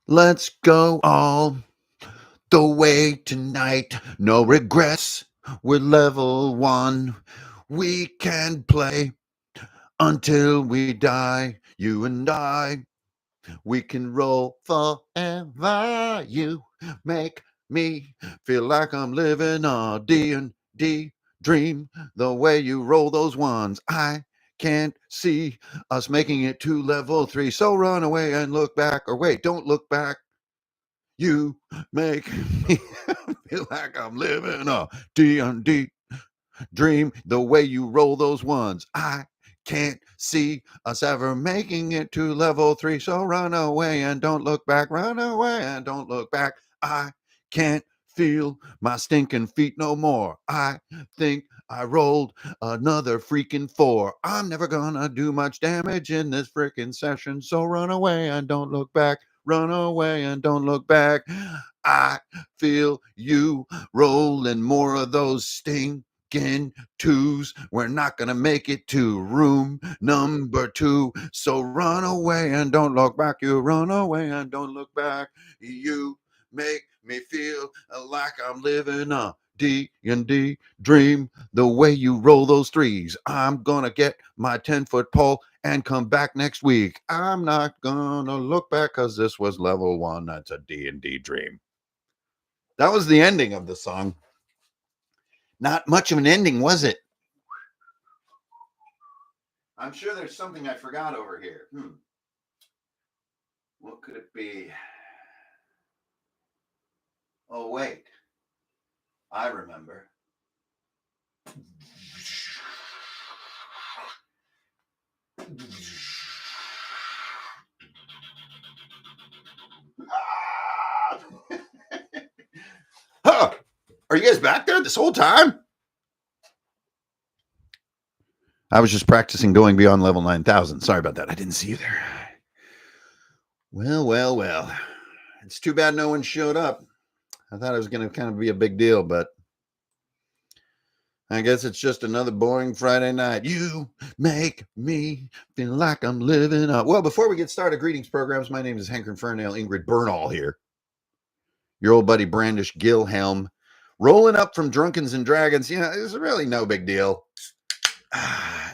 Let's go all the way tonight. No regrets. We're level 1. We can play until we die. You and I. We can roll forever. You make me feel like I'm living a D&D dream. The way you roll those ones, I can't see us making it to level 3. So run away and look back. Or wait, don't look back. You make me feel like I'm living a D&D dream. The way you roll those ones, I can't see us ever making it to level 3. So run away and don't look back. Run away and don't look back. I can't feel my stinking feet no more. I think I rolled another freaking 4. I'm never gonna do much damage in this freaking session. So run away and don't look back. Run away and don't look back. I feel you rolling more of those stinking 2s. We're not gonna make it to room number 2. So run away and don't look back. You run away and don't look back. You make me feel like I'm living a D&D dream. The way you roll those 3s, I'm gonna get my 10-foot pole and come back next week. I'm not gonna look back because this was level 1. That's a D&D dream. That was the ending of the song. Not much of an ending, was it? I'm sure there's something I forgot over here. What could it be? Oh, wait. I remember. Huh. Are you guys back there this whole time? I was just practicing going beyond level 9,000. Sorry about that. I didn't see you there. Well. It's too bad no one showed up. I thought it was going to kind of be a big deal, but I guess it's just another boring Friday night. You make me feel like I'm living up. Well, before we get started, greetings, programs. My name is Hank Infernal, Ingrid Bernal here. Your old buddy Brandish Gilhelm, rolling up from Drunkens and Dragons. You know, it's really no big deal.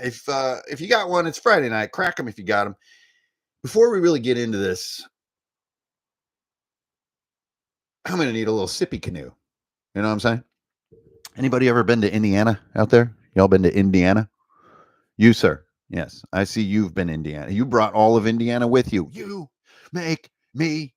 If you got one, it's Friday night. Crack them if you got them. Before we really get into this, I'm going to need a little sippy canoe. You know what I'm saying? Anybody ever been to Indiana out there? Y'all been to Indiana? You, sir. Yes, I see you've been Indiana. You brought all of Indiana with you. You make me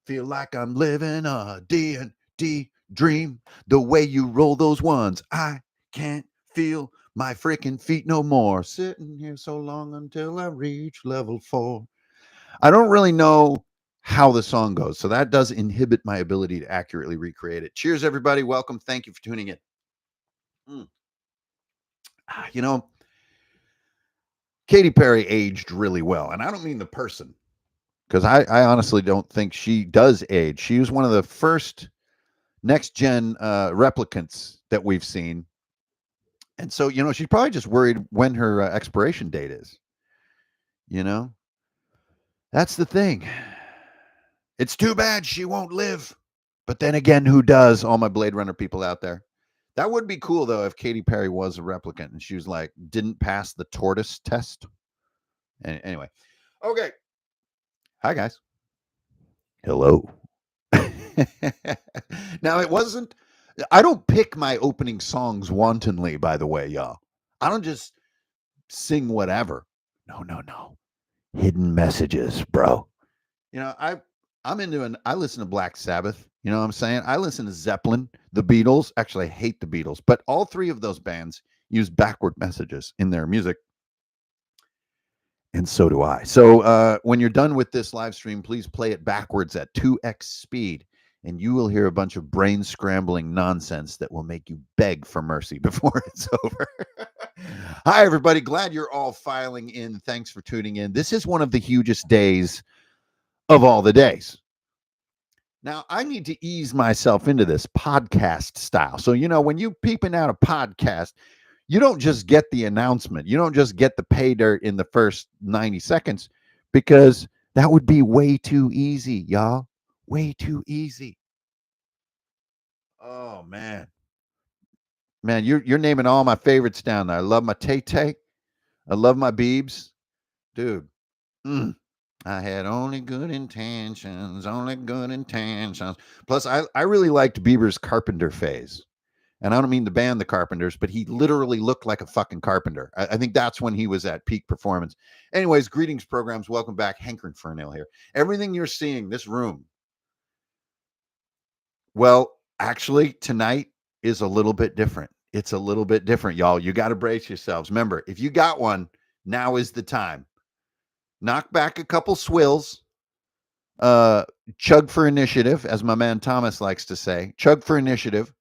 feel like I'm living a D&D dream. The way you roll those ones, I can't feel my freaking feet no more. Sitting here so long until I reach level 4. I don't really know how the song goes, so that does inhibit my ability to accurately recreate it. Cheers, everybody. Welcome. Thank you for tuning in. You know, Katy Perry aged really well. And I don't mean the person, because I honestly don't think she does age. She was one of the first next gen replicants that we've seen. And so, you know, she's probably just worried when her expiration date is. You know, that's the thing. It's too bad she won't live. But then again, who does? All my Blade Runner people out there. That would be cool, though, if Katy Perry was a replicant and she was like, didn't pass the tortoise test. And anyway, okay. Hi, guys. Hello. Now, it wasn't, I don't pick my opening songs wantonly, by the way, y'all. I don't just sing whatever. No. Hidden messages, bro. You know, I listen to Black Sabbath. You know what I'm saying? I listen to Zeppelin, the Beatles. Actually, I hate the Beatles, but all 3 of those bands use backward messages in their music. And so do I. So when you're done with this live stream, please play it backwards at 2x speed, and you will hear a bunch of brain scrambling nonsense that will make you beg for mercy before it's over. Hi, everybody. Glad you're all filing in. Thanks for tuning in. This is one of the hugest days of all the days. Now, I need to ease myself into this podcast style. So, you know, when you peeping out a podcast, you don't just get the announcement. You don't just get the pay dirt in the first 90 seconds, because that would be way too easy, y'all. Way too easy. Oh man. Man, you're naming all my favorites down there. I love my Tay Tay. I love my Beebs. Dude. Mm. I had only good intentions, only good intentions. Plus, I really liked Bieber's carpenter phase. And I don't mean the band The Carpenters, but he literally looked like a fucking carpenter. I think that's when he was at peak performance. Anyways, greetings, programs. Welcome back. Hankering for an ill here. Everything you're seeing, this room, well, actually, tonight is a little bit different. It's a little bit different, y'all. You got to brace yourselves. Remember, if you got one, now is the time. Knock back a couple swills. Chug for initiative, as my man Thomas likes to say. Chug for initiative.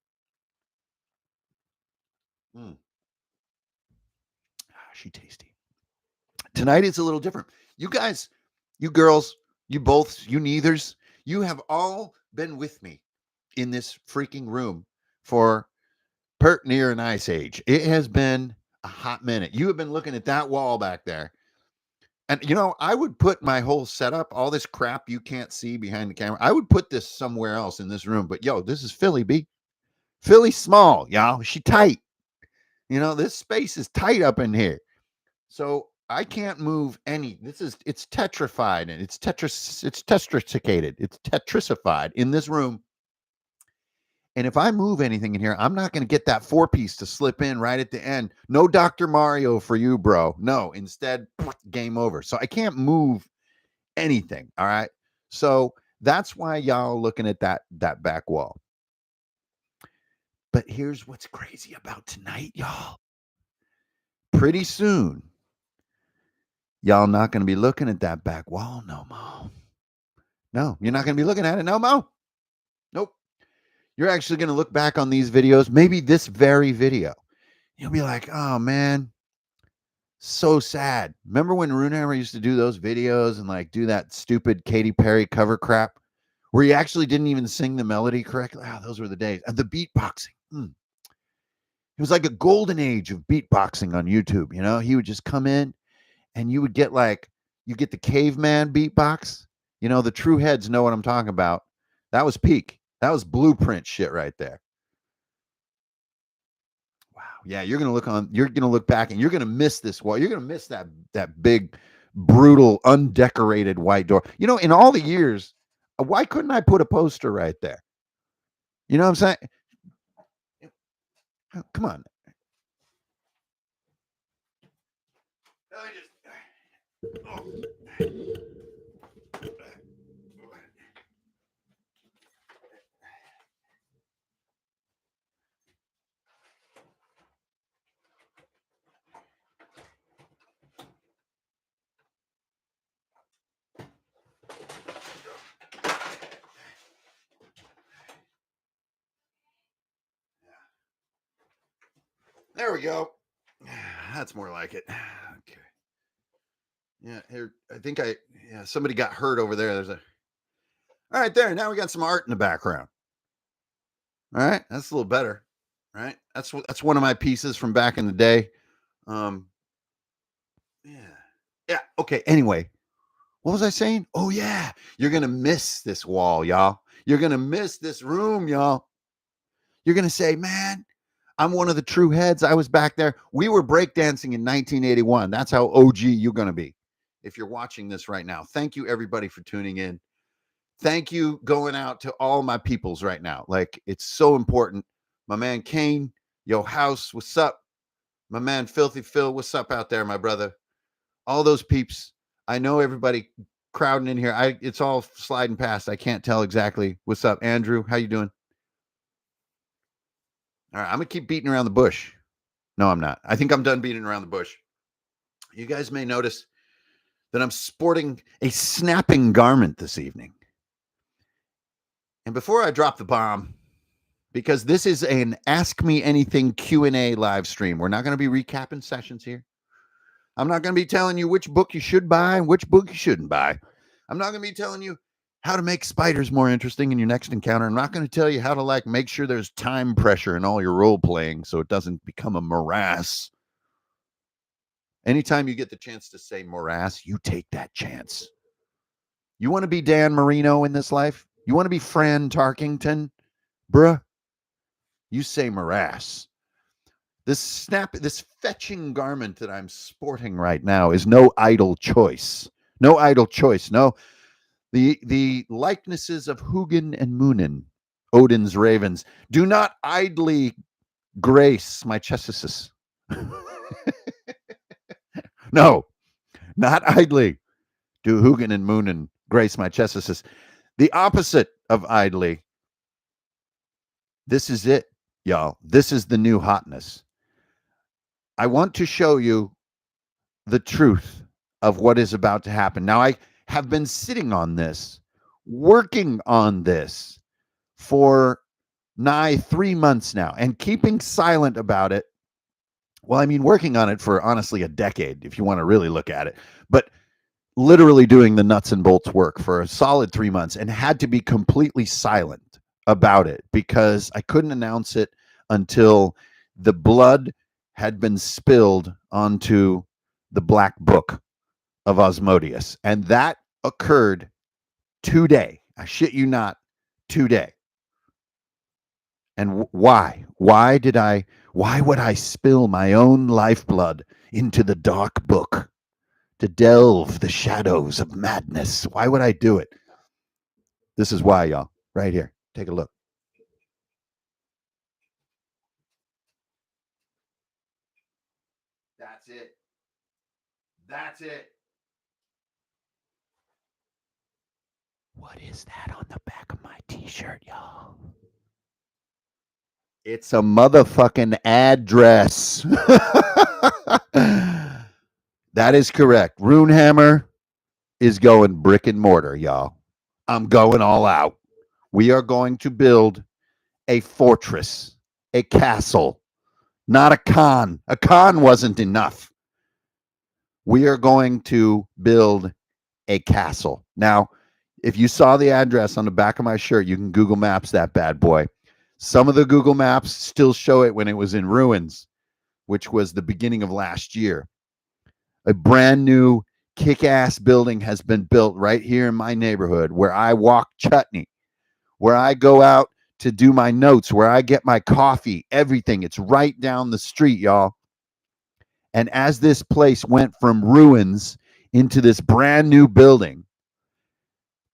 She tasty. Tonight is a little different. You guys, you girls, you both, you neithers, you have all been with me in this freaking room for pert near an ice age. It has been a hot minute. You have been looking at that wall back there. And, you know, I would put my whole setup, all this crap you can't see behind the camera, I would put this somewhere else in this room. But, yo, this is Philly, B. Philly small, y'all. She tight. You know, this space is tight up in here. So I can't move any. It's tetrified and it's tetricicated. It's tetricified in this room. And if I move anything in here, I'm not going to get that 4-piece to slip in right at the end. No Dr. Mario for you, bro. No, instead, game over. So I can't move anything. All right. So that's why y'all looking at that back wall. But here's what's crazy about tonight, y'all. Pretty soon, y'all not going to be looking at that back wall no more. No, you're not going to be looking at it no more. Nope. You're actually going to look back on these videos, maybe this very video. You'll be like, oh, man, so sad. Remember when Runehammer used to do those videos and like do that stupid Katy Perry cover crap where he actually didn't even sing the melody correctly? Oh, those were the days. And the beatboxing. It was like a golden age of beatboxing on YouTube. You know, he would just come in and you would get the caveman beatbox. You know, the true heads know what I'm talking about. That was peak. That was blueprint shit right there. Wow. Yeah, you're gonna look back and you're gonna miss this wall. You're gonna miss that big, brutal, undecorated white door. You know, in all the years, why couldn't I put a poster right there? You know what I'm saying? Come on. There we go. That's more like it. Okay. Yeah, here. I think somebody got hurt over there. All right, there. Now we got some art in the background. All right, that's a little better. Right? That's one of my pieces from back in the day. Yeah. Yeah. Okay. Anyway, what was I saying? Oh yeah, you're gonna miss this wall, y'all. You're gonna miss this room, y'all. You're gonna say, man, I'm one of the true heads. I was back there. We were breakdancing in 1981. That's how OG you're gonna be if you're watching this right now. Thank you, everybody, for tuning in. Thank you going out to all my peoples right now. Like, it's so important. My man Kane, yo house, what's up? My man Filthy Phil, what's up out there, my brother? All those peeps. I know everybody crowding in here. It's all sliding past. I can't tell exactly. What's up, Andrew? How you doing? All right, I'm gonna keep beating around the bush. No, I'm not. I think I'm done beating around the bush. You guys may notice that I'm sporting a snapping garment this evening. And before I drop the bomb, because this is an Ask Me Anything Q&A live stream, we're not going to be recapping sessions here. I'm not going to be telling you which book you should buy and which book you shouldn't buy. I'm not going to be telling you how to make spiders more interesting in your next encounter. I'm not going to tell you how to make sure there's time pressure in all your role playing so it doesn't become a morass. Anytime you get the chance to say morass, you take that chance. You want to be Dan Marino in this life? You want to be Fran Tarkington? Bruh, you say morass. This fetching garment that I'm sporting right now is no idle choice. No idle choice. No, the likenesses of Hugin and Munin, Odin's ravens, do not idly grace my chestus. No, not idly do Hugin and Munin grace my chestus. The opposite of idly. This is it, y'all. This is the new hotness. I want to show you the truth of what is about to happen. Now, I have been sitting on this, working on this for nigh 3 months now and keeping silent about it. Well, I mean, working on it for honestly a decade, if you want to really look at it, but literally doing the nuts and bolts work for a solid 3 months and had to be completely silent about it because I couldn't announce it until the blood had been spilled onto the black book of Osmodius. And that occurred today. I shit you not, today. And why? Why would I spill my own lifeblood into the dark book to delve the shadows of madness? Why would I do it? This is why, y'all. Right here. Take a look. That's it. That's it. What is that on the back of my t-shirt, y'all? It's a motherfucking address. That is correct. Runehammer is going brick and mortar, y'all. I'm going all out. We are going to build a fortress, a castle, not a con. A con wasn't enough. We are going to build a castle. Now, if you saw the address on the back of my shirt, you can Google Maps that bad boy. Some of the Google Maps still show it when it was in ruins, which was the beginning of last year. A brand new kick-ass building has been built right here in my neighborhood where I walk chutney, where I go out to do my notes, where I get my coffee, everything. It's right down the street, y'all. And as this place went from ruins into this brand new building,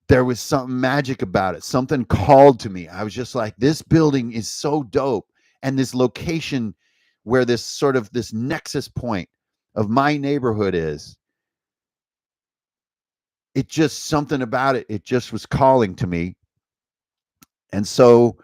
there was something magic about it. Something called to me. I was just like, this building is so dope. And this location where this sort of this nexus point of my neighborhood is, it just something about it. It just was calling to me. And so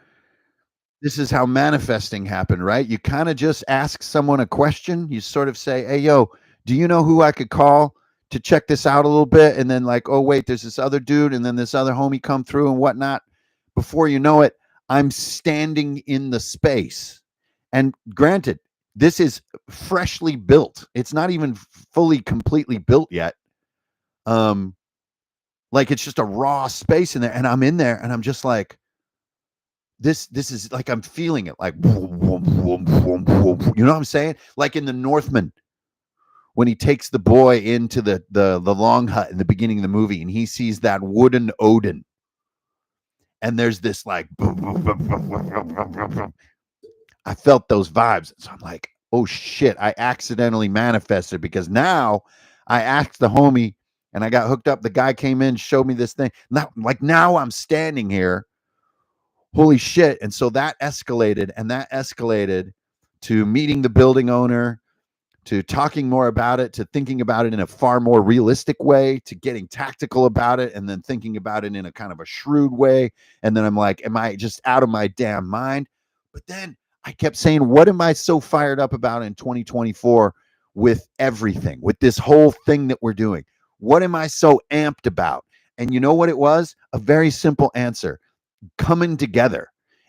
this is how manifesting happened, right? You kind of just ask someone a question. You sort of say, hey, yo, do you know who I could call to check this out a little bit? And then like, oh, wait, there's this other dude. And then this other homie come through and whatnot. Before you know it, I'm standing in the space. And granted, this is freshly built. It's not even fully, completely built yet. Like it's just a raw space in there. And I'm in there and I'm just like, this is like, I'm feeling it like, you know what I'm saying? Like in the Northman, when he takes the boy into the long hut in the beginning of the movie and he sees that wooden Odin. And there's this like, I felt those vibes. So I'm like, oh shit, I accidentally manifested because now I asked the homie and I got hooked up. The guy came in, showed me this thing. Now I'm standing here. Holy shit. And so that escalated to meeting the building owner, to talking more about it, to thinking about it in a far more realistic way, to getting tactical about it, and then thinking about it in a kind of a shrewd way. And then I'm like, am I just out of my damn mind? But then I kept saying, what am I so fired up about in 2024 with everything, with this whole thing that we're doing? What am I so amped about? And you know what it was? A very simple answer. Coming together.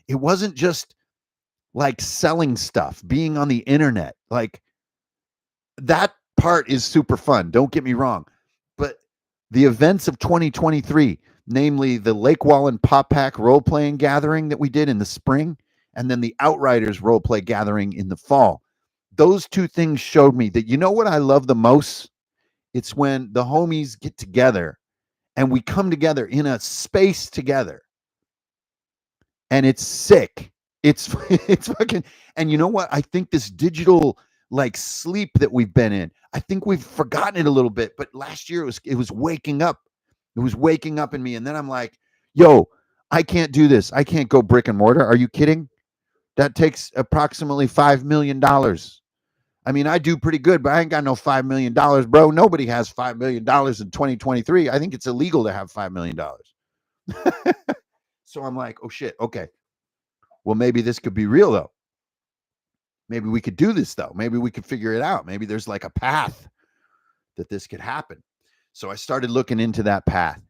It wasn't just like selling stuff, being on the internet. Like that part is super fun. Don't get me wrong. But the events of 2023, namely the Lake Wallen Pop Pack role-playing gathering that we did in the spring, and then the Outriders role-play gathering in the fall, those two things showed me that, you know what I love the most? It's when the homies get together and we come together in a space together and it's sick. It's it's fucking. And you know what? I think this digital like sleep that we've been in, I think we've forgotten it a little bit. But last year it was waking up. It was waking up in me, and then I'm like, yo, I can't do this. I can't go brick and mortar. Are you kidding? That takes approximately $5 million. I mean, I do pretty good, but I ain't got no $5 million, bro. Nobody has $5 million in 2023. I think it's illegal to have $5 million. So I'm like, oh shit, okay. Well, maybe this could be real though. Maybe we could do this though. Maybe we could figure it out. Maybe there's like a path that this could happen. So I started looking into that path.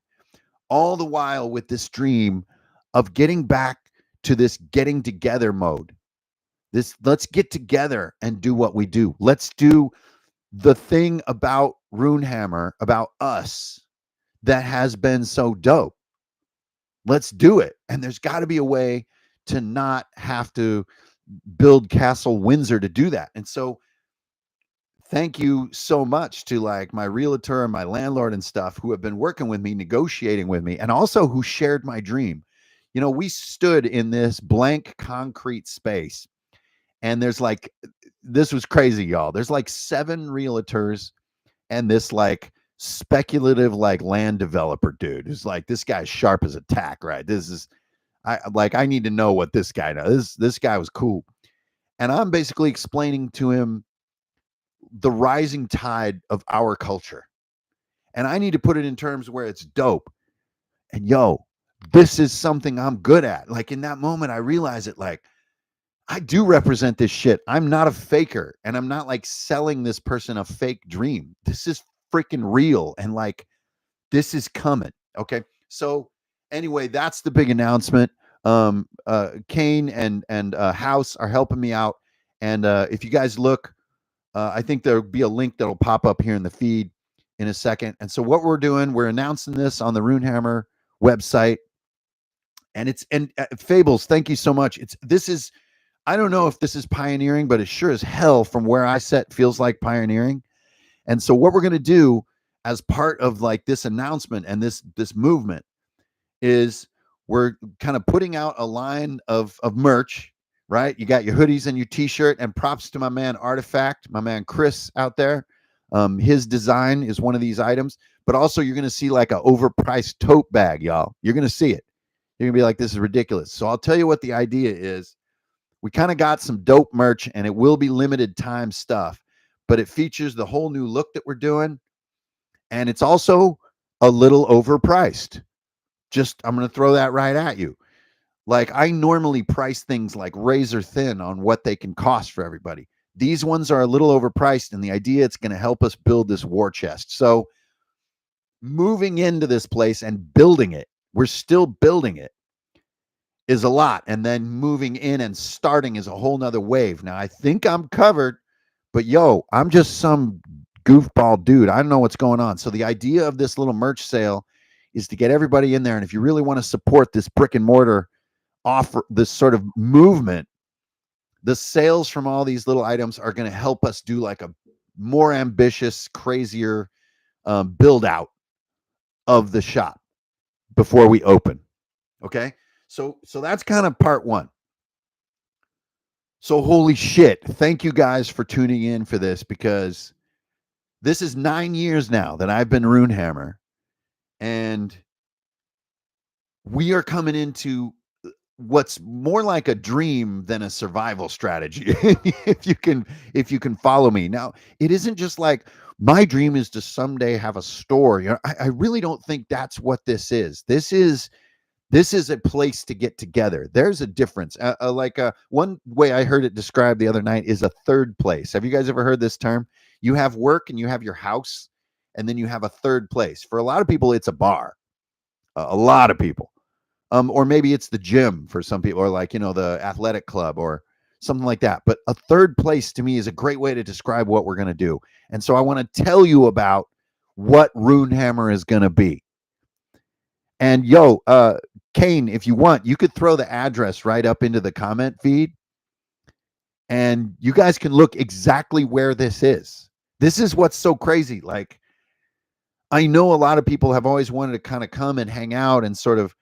All the while with this dream of getting back to this getting together mode. This let's get together and do what we do. Let's do the thing about Runehammer, about us, that has been so dope. Let's do it. And there's got to be a way to not have to build Castle Windsor to do that. And so thank you so much to like my realtor and my landlord and stuff who have been working with me, negotiating with me, and also who shared my dream. You know, we stood in this blank concrete space, and there's like, this was crazy, y'all. There's like 7 realtors and this like speculative like land developer dude who's like, this guy's sharp as a tack, right? This is, I need to know what this guy knows. This guy was cool. And I'm basically explaining to him the rising tide of our culture. And I need to put it in terms where it's dope. And yo, this is something I'm good at. Like in that moment, I realize it, like, I do represent this shit. I'm not a faker, and I'm not like selling this person a fake dream. This is freaking real, and like this is coming. Okay. So anyway, that's the big announcement. Kane and House are helping me out. And if you guys look, I think there'll be a link that'll pop up here in the feed in a second. And so what we're doing, we're announcing this on the Runehammer website. And Fables, thank you so much. This is, I don't know if this is pioneering, but it sure as hell from where I sit feels like pioneering. And so what we're going to do as part of like this announcement and this movement is we're kind of putting out a line of merch, right? You got your hoodies and your t-shirt, and props to my man Artifact, my man Chris out there. His design is one of these items, but also you're going to see like an overpriced tote bag, y'all. You're going to see it. You're going to be like, this is ridiculous. So I'll tell you what the idea is. We kind of got some dope merch, and it will be limited time stuff, but it features the whole new look that we're doing. And it's also a little overpriced. Just, I'm going to throw that right at you. Like, I normally price things like razor thin on what they can cost for everybody. These ones are a little overpriced, and the idea it's going to help us build this war chest. So moving into this place and building it, we're still building it, is a lot. And then moving in and starting is a whole nother wave. Now, I think I'm covered, but yo, I'm just some goofball dude. I don't know what's going on. So the idea of this little merch sale is to get everybody in there. And if you really want to support this brick and mortar offer, this sort of movement, the sales from all these little items are going to help us do like a more ambitious, crazier build out of the shop before we open. Okay. So that's kind of part one. So holy shit. Thank you guys for tuning in for this, because this is 9 years now that I've been Runehammer, and we are coming into what's more like a dream than a survival strategy. if you can follow me. Now, it isn't just like my dream is to someday have a store. You know, I really don't think that's what this is. This is a place to get together. There's a difference. One way I heard it described the other night is a third place. Have you guys ever heard this term? You have work and you have your house, and then you have a third place. For a lot of people, it's a bar. A lot of people. Or maybe it's the gym for some people, or like, you know, the athletic club or something like that. But a third place to me is a great way to describe what we're going to do. And so I want to tell you about what Runehammer is going to be. And yo, Kane, if you want, you could throw the address right up into the comment feed, and you guys can look exactly where this is. This is what's so crazy. Like, I know a lot of people have always wanted to kind of come and hang out and sort of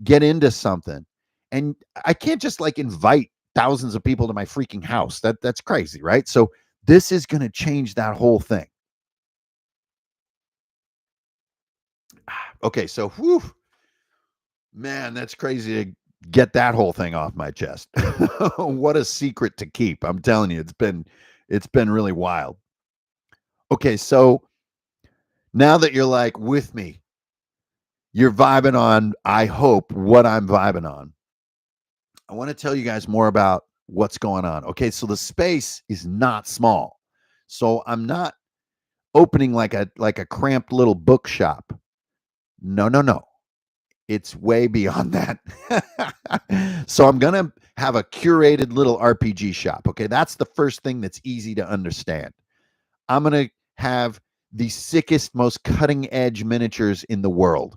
get into something. And I can't just like invite thousands of people to my freaking house. That's crazy, right? So this is going to change that whole thing. Okay, so whew, man, that's crazy to get that whole thing off my chest. What a secret to keep. I'm telling you, it's been really wild. Okay, so now that you're like with me, you're vibing on, I hope, what I'm vibing on. I want to tell you guys more about what's going on. Okay, so the space is not small. So I'm not opening like a cramped little bookshop. No, no, no. It's way beyond that. So I'm going to have a curated little RPG shop. Okay, that's the first thing that's easy to understand. I'm going to have the sickest, most cutting edge miniatures in the world.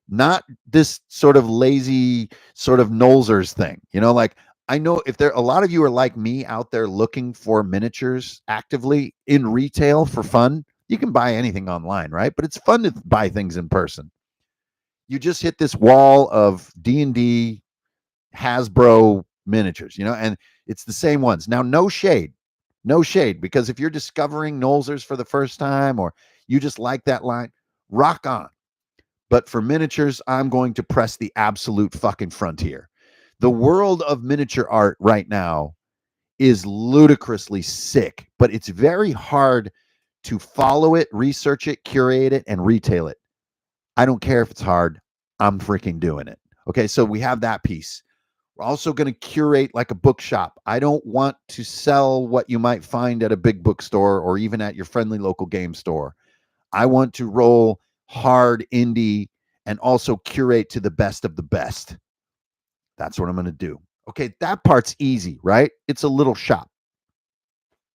Not this sort of lazy sort of Nolzers thing. Like I know if there a lot of you are like me out there looking for miniatures actively in retail for fun, you can buy anything online, right? But it's fun to buy things in person. You just hit this wall of D&D Hasbro miniatures, and it's the same ones. Now, no shade. No shade, because if you're discovering Nolzers for the first time or you just like that line, rock on. But for miniatures, I'm going to press the absolute fucking frontier. The world of miniature art right now is ludicrously sick, but it's very hard to follow it, research it, curate it, and retail it. I don't care if it's hard. I'm freaking doing it. Okay, so we have that piece. We're also going to curate like a bookshop. I don't want to sell what you might find at a big bookstore or even at your friendly local game store. I want to roll hard indie and also curate to the best of the best. That's what I'm going to do. Okay, that part's easy, right? It's a little shop.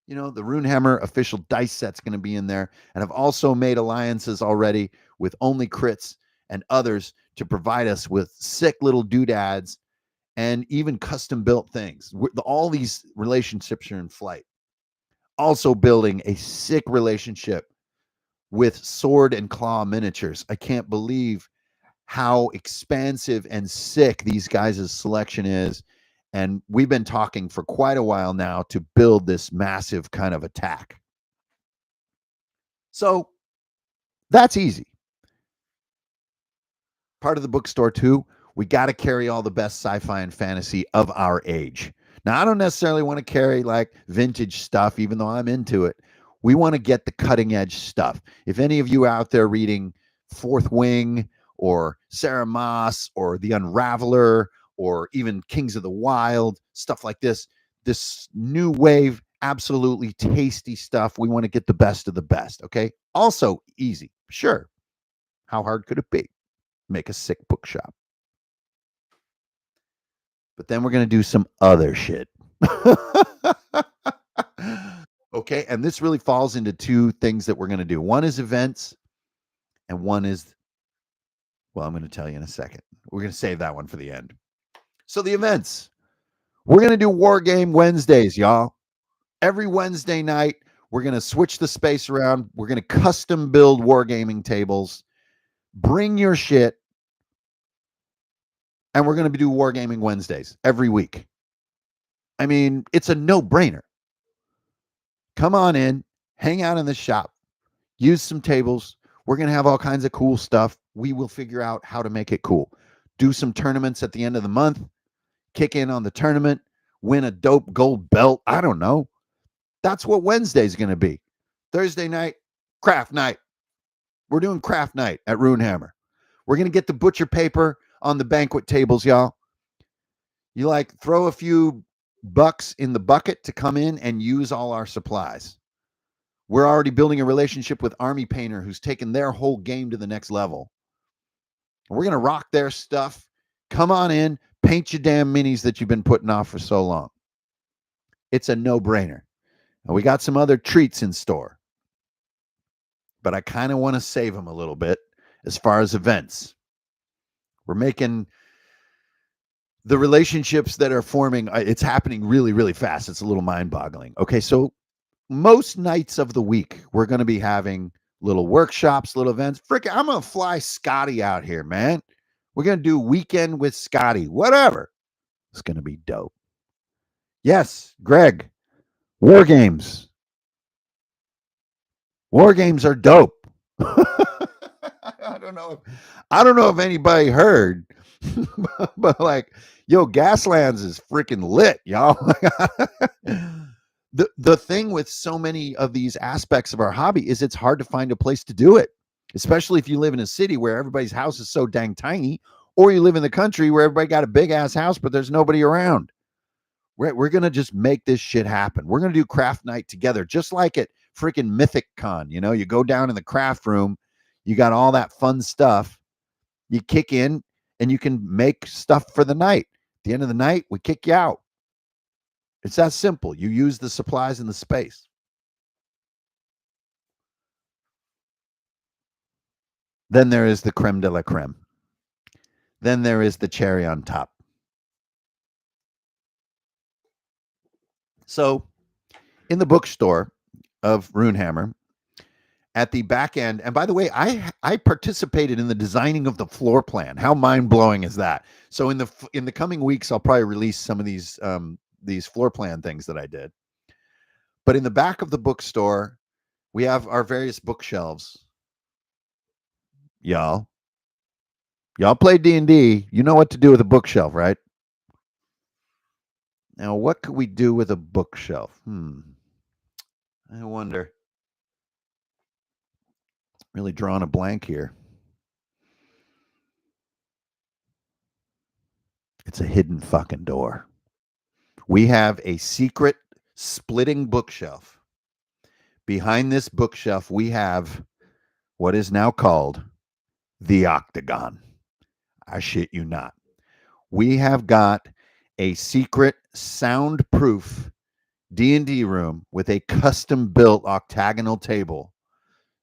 The Runehammer official dice set's going to be in there. And I've also made alliances already with Only Crits and others to provide us with sick little doodads and even custom built things. All these relationships are in flight. Also building a sick relationship with Sword and Claw miniatures. I can't believe how expansive and sick these guys' selection is. And we've been talking for quite a while now to build this massive kind of attack. So that's easy. Part of the bookstore, too, we got to carry all the best sci-fi and fantasy of our age. Now, I don't necessarily want to carry like vintage stuff, even though I'm into it. We want to get the cutting edge stuff. If any of you out there reading Fourth Wing or Sarah Moss or The Unraveler or even Kings of the Wild, stuff like this new wave, absolutely tasty stuff. We want to get the best of the best. Okay. Also easy. Sure. How hard could it be? Make a sick bookshop. But then we're going to do some other shit. Okay. And this really falls into two things that we're going to do. One is events, and one is, well, I'm going to tell you in a second. We're going to save that one for the end. So the events, we're going to do War Game Wednesdays, y'all. Every Wednesday night, we're going to switch the space around. We're going to custom build wargaming tables. Bring your shit. And we're going to do Wargaming Wednesdays every week. I mean, it's a no-brainer. Come on in, hang out in the shop, use some tables. We're going to have all kinds of cool stuff. We will figure out how to make it cool. Do some tournaments at the end of the month, kick in on the tournament, win a dope gold belt. I don't know. That's what Wednesday's going to be. Thursday night, craft night. We're doing craft night at Runehammer. We're going to get the butcher paper on the banquet tables, y'all. You like throw a few bucks in the bucket to come in and use all our supplies. We're already building a relationship with Army Painter, who's taken their whole game to the next level. We're going to rock their stuff. Come on in, paint your damn minis that you've been putting off for so long. It's a no-brainer. And we got some other treats in store, but I kind of want to save them a little bit as far as events. We're making the relationships that are forming, it's happening really, really fast. It's a little mind-boggling. Okay, so most nights of the week, we're going to be having little workshops, little events. Frick, I'm going to fly Scotty out here, man. We're going to do weekend with Scotty, whatever. It's going to be dope. Yes, Greg, war games. War games are dope. I don't know. I don't know if anybody heard, but like, yo, Gaslands is freaking lit, y'all. The thing with so many of these aspects of our hobby is it's hard to find a place to do it, especially if you live in a city where everybody's house is so dang tiny, or you live in the country where everybody got a big ass house, but there's nobody around. We're going to just make this shit happen. We're going to do craft night together, just like at freaking Mythic Con. You know, you go down in the craft room, you got all that fun stuff. You kick in and you can make stuff for the night. At the end of the night, we kick you out. It's that simple. You use the supplies and the space. Then there is the creme de la creme. Then there is the cherry on top. So in the bookstore of Runehammer, at the back end, and by the way, I participated in the designing of the floor plan. How mind-blowing is that? So in the coming weeks, I'll probably release some of these floor plan things that I did. But in the back of the bookstore, we have our various bookshelves. Y'all play D&D. You know what to do with a bookshelf, right? Now, what could we do with a bookshelf? I wonder. Really drawing a blank here. It's a hidden fucking door. We have a secret splitting bookshelf. Behind this bookshelf, we have what is now called the Octagon. I shit you not. We have got a secret soundproof D&D room with a custom-built octagonal table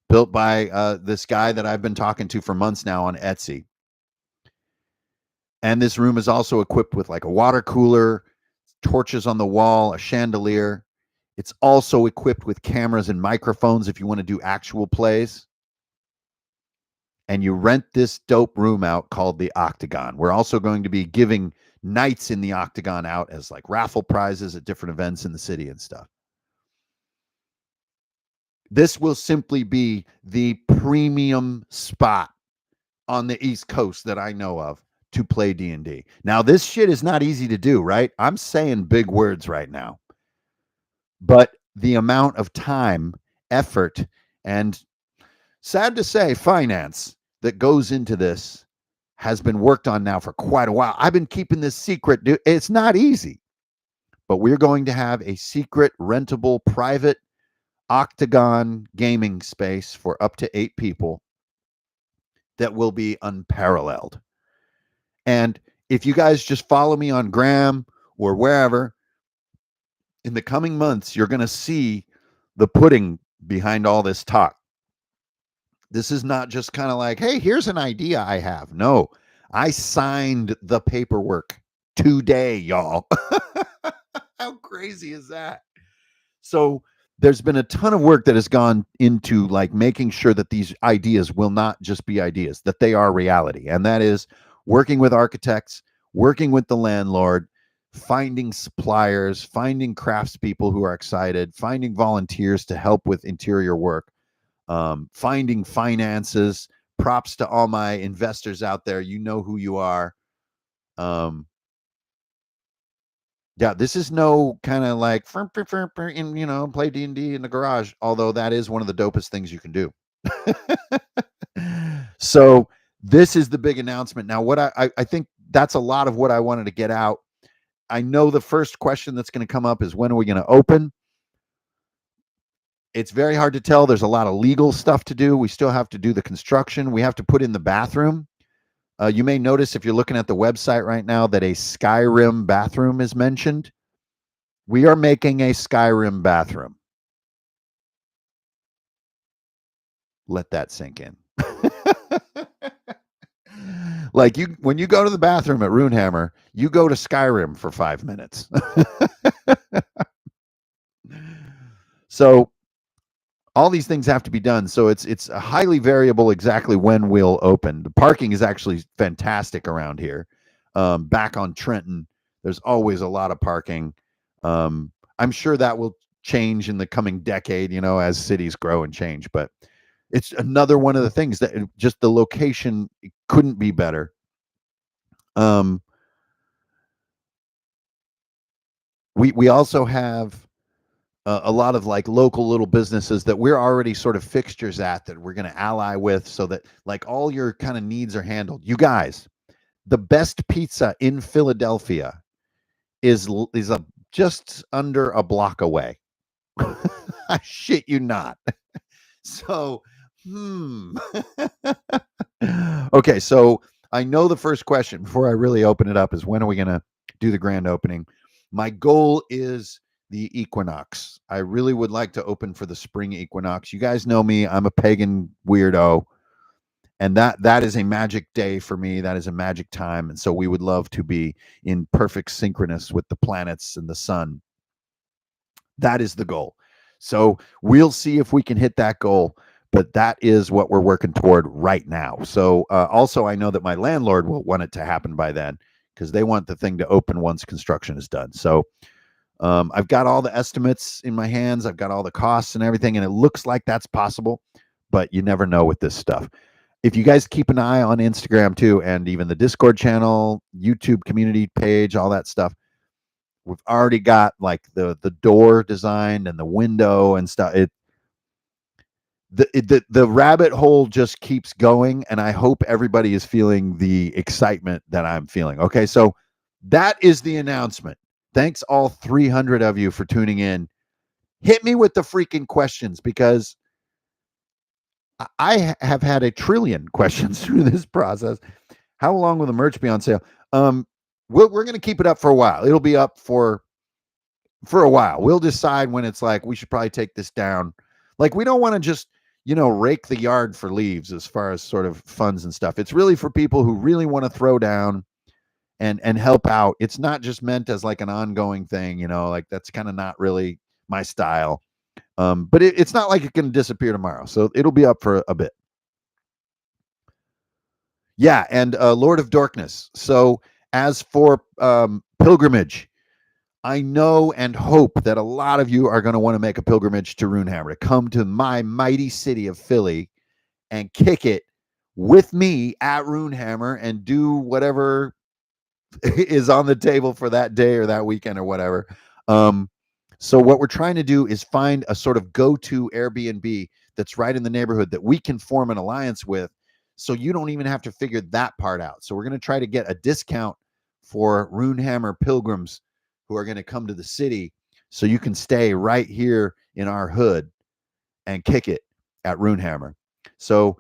built by this guy that I've been talking to for months now on Etsy. And this room is also equipped with like a water cooler, torches on the wall, a chandelier. It's also equipped with cameras and microphones if you want to do actual plays. And you rent this dope room out called the Octagon. We're also going to be giving nights in the Octagon out as like raffle prizes at different events in the city and stuff. This will simply be the premium spot on the East Coast that I know of to play D&D. Now, this shit is not easy to do, right? I'm saying big words right now. But the amount of time, effort, and sad to say, finance that goes into this has been worked on now for quite a while. I've been keeping this secret, dude. It's not easy. But we're going to have a secret, rentable, private Octagon gaming space for up to 8 people that will be unparalleled. And if you guys just follow me on Gram or wherever, in the coming months, you're going to see the pudding behind all this talk. This is not just kind of like, hey, here's an idea I have. No, I signed the paperwork today, y'all. How crazy is that? So there's been a ton of work that has gone into like making sure that these ideas will not just be ideas, that they are reality. And that is working with architects, working with the landlord, finding suppliers, finding craftspeople who are excited, finding volunteers to help with interior work, finding finances. Props to all my investors out there. You know who you are. Yeah, this is no kind of like, you know, play D&D in the garage, although that is one of the dopest things you can do. So this is the big announcement. Now, what I think that's a lot of what I wanted to get out. I know the first question that's going to come up is, when are we going to open? It's very hard to tell. There's a lot of legal stuff to do. We still have to do the construction. We have to put in the bathroom. You may notice if you're looking at the website right now that a Skyrim bathroom is mentioned. We are making a Skyrim bathroom. Let that sink in. Like when you go to the bathroom at Runehammer, you go to Skyrim for 5 minutes. So all these things have to be done. So it's highly variable exactly when we'll open. The parking is actually fantastic around here. Back on Trenton, There's always a lot of parking. I'm sure that will change in the coming decade, as cities grow and change. But it's another one of the things that just the location couldn't be better. Um, we also have a lot of like local little businesses that we're already sort of fixtures at that we're going to ally with, so that like all your kind of needs are handled. You guys, the best pizza in Philadelphia is a just under a block away. I shit you not. So, okay, so I know the first question before I really open it up is, when are we going to do the grand opening? My goal is the equinox. I really would like to open for the spring equinox. You guys know me, I'm a pagan weirdo, and that is a magic day for me. That is a magic time, and so we would love to be in perfect synchronous with the planets and the sun. That is the goal. So we'll see if we can hit that goal, but that is what we're working toward right now. So also, I know that my landlord will want it to happen by then, because they want the thing to open once construction is done. So I've got all the estimates in my hands. I've got all the costs and everything, and it looks like that's possible, but you never know with this stuff. If you guys keep an eye on Instagram too, and even the Discord channel, YouTube community page, all that stuff, we've already got like the door designed and the window and stuff. The rabbit hole just keeps going, and I hope everybody is feeling the excitement that I'm feeling. Okay, so that is the announcement. Thanks all 300 of you for tuning in. Hit me with the freaking questions, because I have had a trillion questions through this process. How long will the merch be on sale? We're going to keep it up for a while. It'll be up for a while. We'll decide when it's like we should probably take this down. Like, we don't want to just, rake the yard for leaves as far as sort of funds and stuff. It's really for people who really want to throw down and help out. It's not just meant as like an ongoing thing, like that's kind of not really my style. But it's not like it can disappear tomorrow. So it'll be up for a bit. Yeah, and Lord of Darkness. So as for pilgrimage, I know and hope that a lot of you are going to want to make a pilgrimage to Runehammer, to come to my mighty city of Philly and kick it with me at Runehammer and do whatever is on the table for that day or that weekend or whatever. So what we're trying to do is find a sort of go-to Airbnb that's right in the neighborhood that we can form an alliance with, so you don't even have to figure that part out. So we're going to try to get a discount for Runehammer pilgrims who are going to come to the city, so you can stay right here in our hood and kick it at Runehammer. So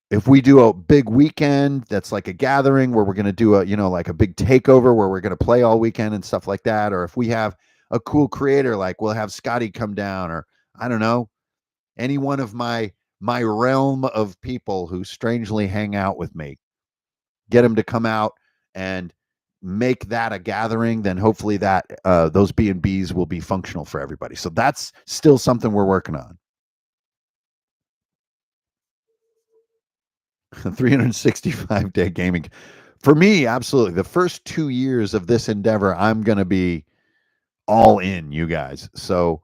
if we do a big weekend that's like a gathering where we're going to do a, like a big takeover where we're going to play all weekend and stuff like that, or if we have a cool creator, like we'll have Scotty come down, or I don't know, any one of my realm of people who strangely hang out with me, get them to come out and make that a gathering, then hopefully that those B&Bs will be functional for everybody. So that's still something we're working on. 365-day gaming. For me, absolutely. The first 2 years of this endeavor, I'm going to be all in, you guys. So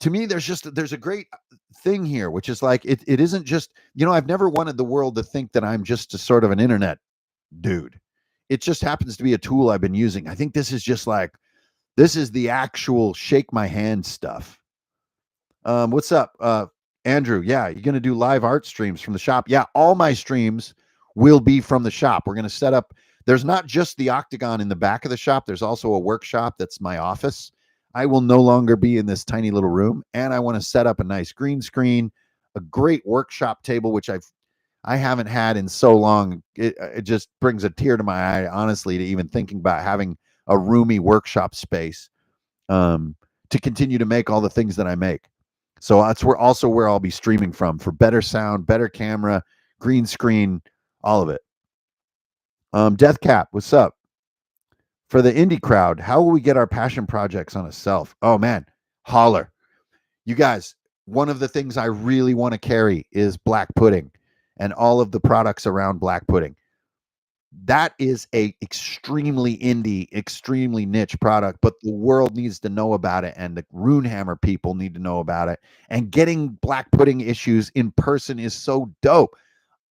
to me, there's a great thing here, which is like, it isn't just, I've never wanted the world to think that I'm just a sort of an internet dude. It just happens to be a tool I've been using. I think this is just like, this is the actual shake my hand stuff. What's up, Andrew? Yeah, you're going to do live art streams from the shop. Yeah, all my streams will be from the shop. We're going to set up, there's not just the octagon in the back of the shop. There's also a workshop that's my office. I will no longer be in this tiny little room, and I want to set up a nice green screen, a great workshop table, which I haven't had in so long. It just brings a tear to my eye, honestly, to even thinking about having a roomy workshop space to continue to make all the things that I make. So that's where I'll be streaming from, for better sound, better camera, green screen, all of it. Deathcap, what's up? For the indie crowd, how will we get our passion projects on a self? Oh man, holler. You guys, one of the things I really want to carry is black pudding and all of the products around black pudding. that is a extremely indie, extremely niche product, but the world needs to know about it, and the Runehammer people need to know about it. And getting Black Pudding issues in person is so dope.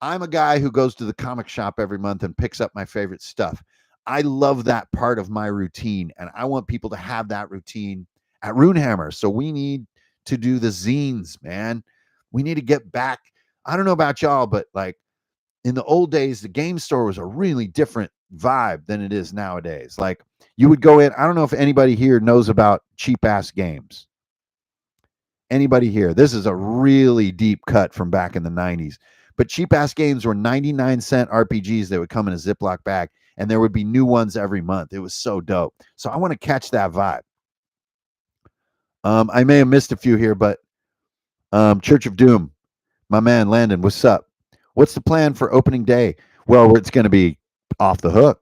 I'm a guy who goes to the comic shop every month and picks up my favorite stuff. I love that part of my routine, and I want people to have that routine at Runehammer. So we need to do the zines, man. We need to get back. I don't know about y'all, but like in the old days, the game store was a really different vibe than it is nowadays. Like you would go in, I don't know if anybody here knows about cheap ass games. Anybody here? This is a really deep cut from back in the 90s. But cheap ass games were 99-cent RPGs that would come in a Ziploc bag, and there would be new ones every month. It was so dope. So I want to catch that vibe. I may have missed a few here, but Church of Doom, my man Landon, what's up? What's the plan for opening day? Well, it's going to be off the hook.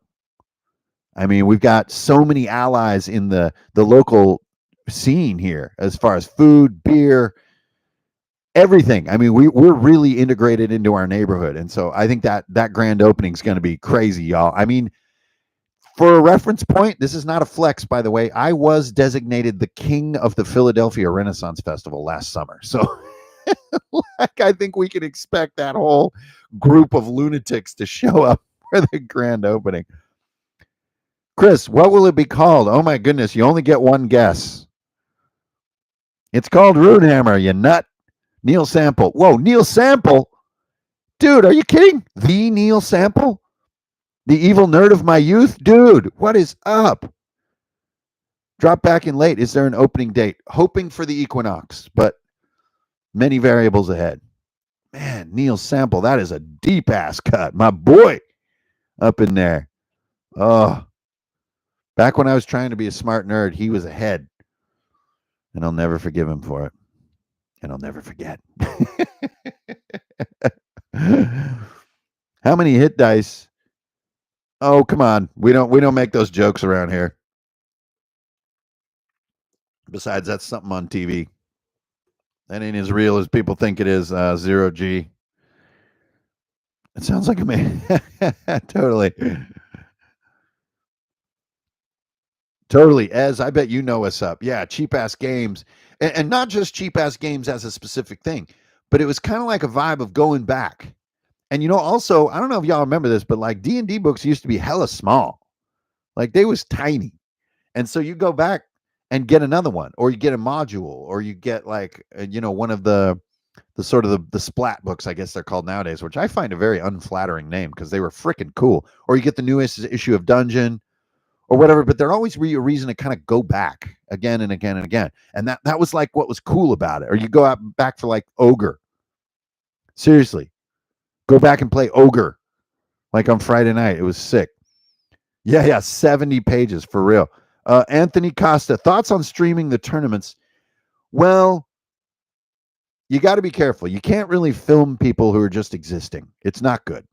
I mean, we've got so many allies in the local scene here as far as food, beer, everything. I mean, we're really integrated into our neighborhood. And so I think that grand opening is going to be crazy, y'all. I mean, for a reference point, this is not a flex, by the way. I was designated the king of the Philadelphia Renaissance Festival last summer. So like, I think we can expect that whole group of lunatics to show up for the grand opening. Chris, what will it be called? Oh my goodness, you only get one guess. It's called Runehammer, you nut. Neil Sample. Whoa, Neil Sample? Dude, are you kidding? The Neil Sample? The evil nerd of my youth? Dude, what is up? Drop back in late. Is there an opening date? Hoping for the equinox, but many variables ahead. Man, Neil Sample, that is a deep ass cut. My boy up in there. Oh, back when I was trying to be a smart nerd, he was ahead. And I'll never forgive him for it. And I'll never forget. How many hit dice? Oh, come on. We don't make those jokes around here. Besides, that's something on TV. That ain't as real as people think it is. Zero G. It sounds like a man. Totally. Totally. Ez, I bet you know what's up. Yeah, cheap ass games. And not just cheap ass games as a specific thing, but it was kind of like a vibe of going back. And also, I don't know if y'all remember this, but like D&D books used to be hella small. Like they was tiny. And so you go back and get another one, or you get a module, or you get like one of the sort of the splat books, I guess they're called nowadays, which I find a very unflattering name because they were freaking cool. Or you get the newest issue of Dungeon or whatever, but there always be a reason to kind of go back again and again and again. And that was like what was cool about it. Or you go out back for like Ogre. Seriously. Go back and play Ogre like on Friday night. It was sick. Yeah, 70 pages for real. Anthony Costa, thoughts on streaming the tournaments? Well, you got to be careful. You can't really film people who are just existing. It's not good.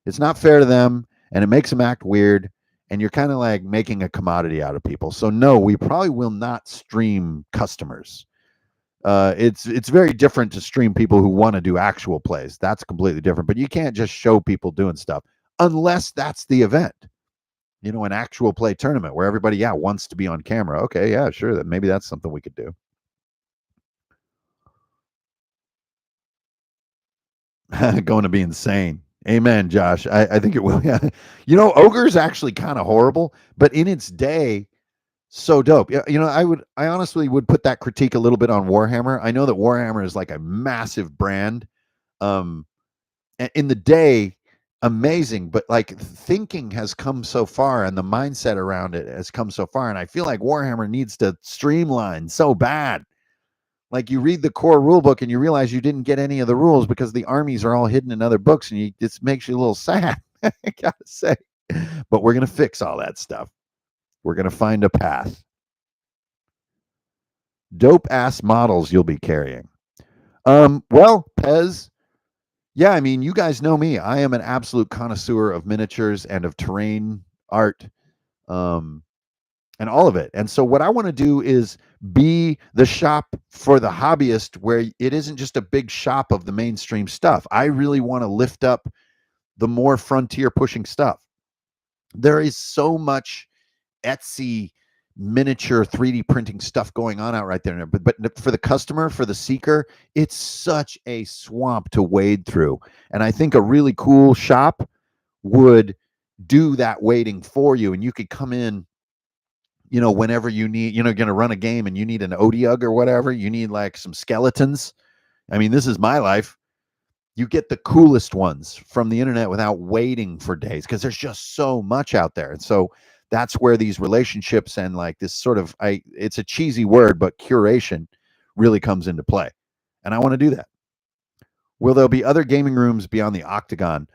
It's not fair to them, and it makes them act weird, and you're kind of like making a commodity out of people. So no, we probably will not stream customers. It's very different to stream people who want to do actual plays. That's completely different. But you can't just show people doing stuff unless that's the event. An actual play tournament where everybody, wants to be on camera. Okay, yeah, sure. That maybe that's something we could do. Going to be insane. Amen, Josh. I think it will. Yeah. Ogre is actually kind of horrible, but in its day, so dope. I honestly would put that critique a little bit on Warhammer. I know that Warhammer is like a massive brand. In the day, amazing, but like thinking has come so far and the mindset around it has come so far. And I feel like Warhammer needs to streamline so bad. Like you read the core rule book and you realize you didn't get any of the rules because the armies are all hidden in other books, and it makes you a little sad. I gotta say, but we're going to fix all that stuff. We're going to find a path. Dope ass models you'll be carrying. Well, Pez, yeah, I mean, you guys know me. I am an absolute connoisseur of miniatures and of terrain art, and all of it. And so what I want to do is be the shop for the hobbyist, where it isn't just a big shop of the mainstream stuff. I really want to lift up the more frontier pushing stuff. There is so much Etsy miniature 3D printing stuff going on out right there. But for the customer, for the seeker, it's such a swamp to wade through. And I think a really cool shop would do that wading for you, and you could come in, whenever you need, you're going to run a game and you need an Odiug or whatever, you need like some skeletons. I mean, this is my life. You get the coolest ones from the internet without waiting for days because there's just so much out there. And so that's where these relationships and like this sort of, it's a cheesy word, but curation really comes into play. And I want to do that. Will there be other gaming rooms beyond the Octagon?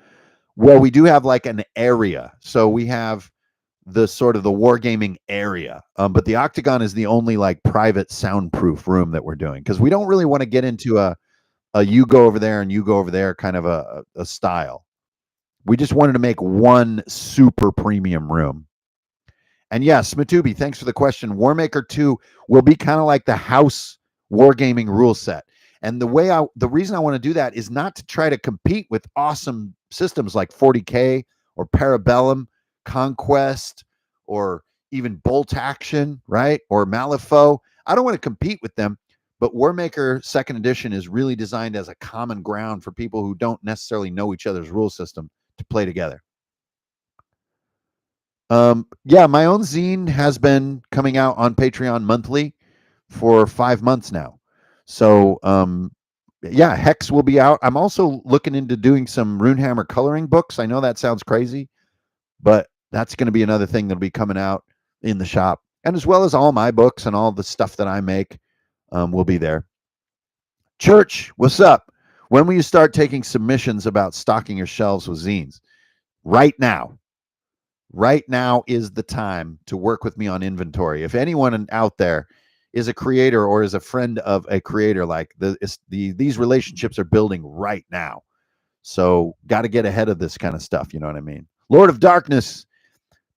Well, we do have like an area. So we have the sort of the wargaming area. But the Octagon is the only like private soundproof room that we're doing because we don't really want to get into a you go over there and you go over there kind of a style. We just wanted to make one super premium room. And yes, Matubi, thanks for the question. Warmaker 2 will be kind of like the house wargaming rule set. And the reason I want to do that is not to try to compete with awesome systems like 40K or Parabellum, Conquest, or even Bolt Action, right? Or Malifaux. I don't want to compete with them, but Warmaker 2nd edition is really designed as a common ground for people who don't necessarily know each other's rule system to play together. Yeah, my own zine has been coming out on Patreon monthly for 5 months now. So, yeah, Hex will be out. I'm also looking into doing some Runehammer coloring books. I know that sounds crazy, but that's going to be another thing that'll be coming out in the shop. And as well as all my books and all the stuff that I make will be there. Church, what's up? When will you start taking submissions about stocking your shelves with zines? Right now. Right now is the time to work with me on inventory. If anyone out there is a creator or is a friend of a creator, like these relationships are building right now. So got to get ahead of this kind of stuff. You know what I mean? Lord of Darkness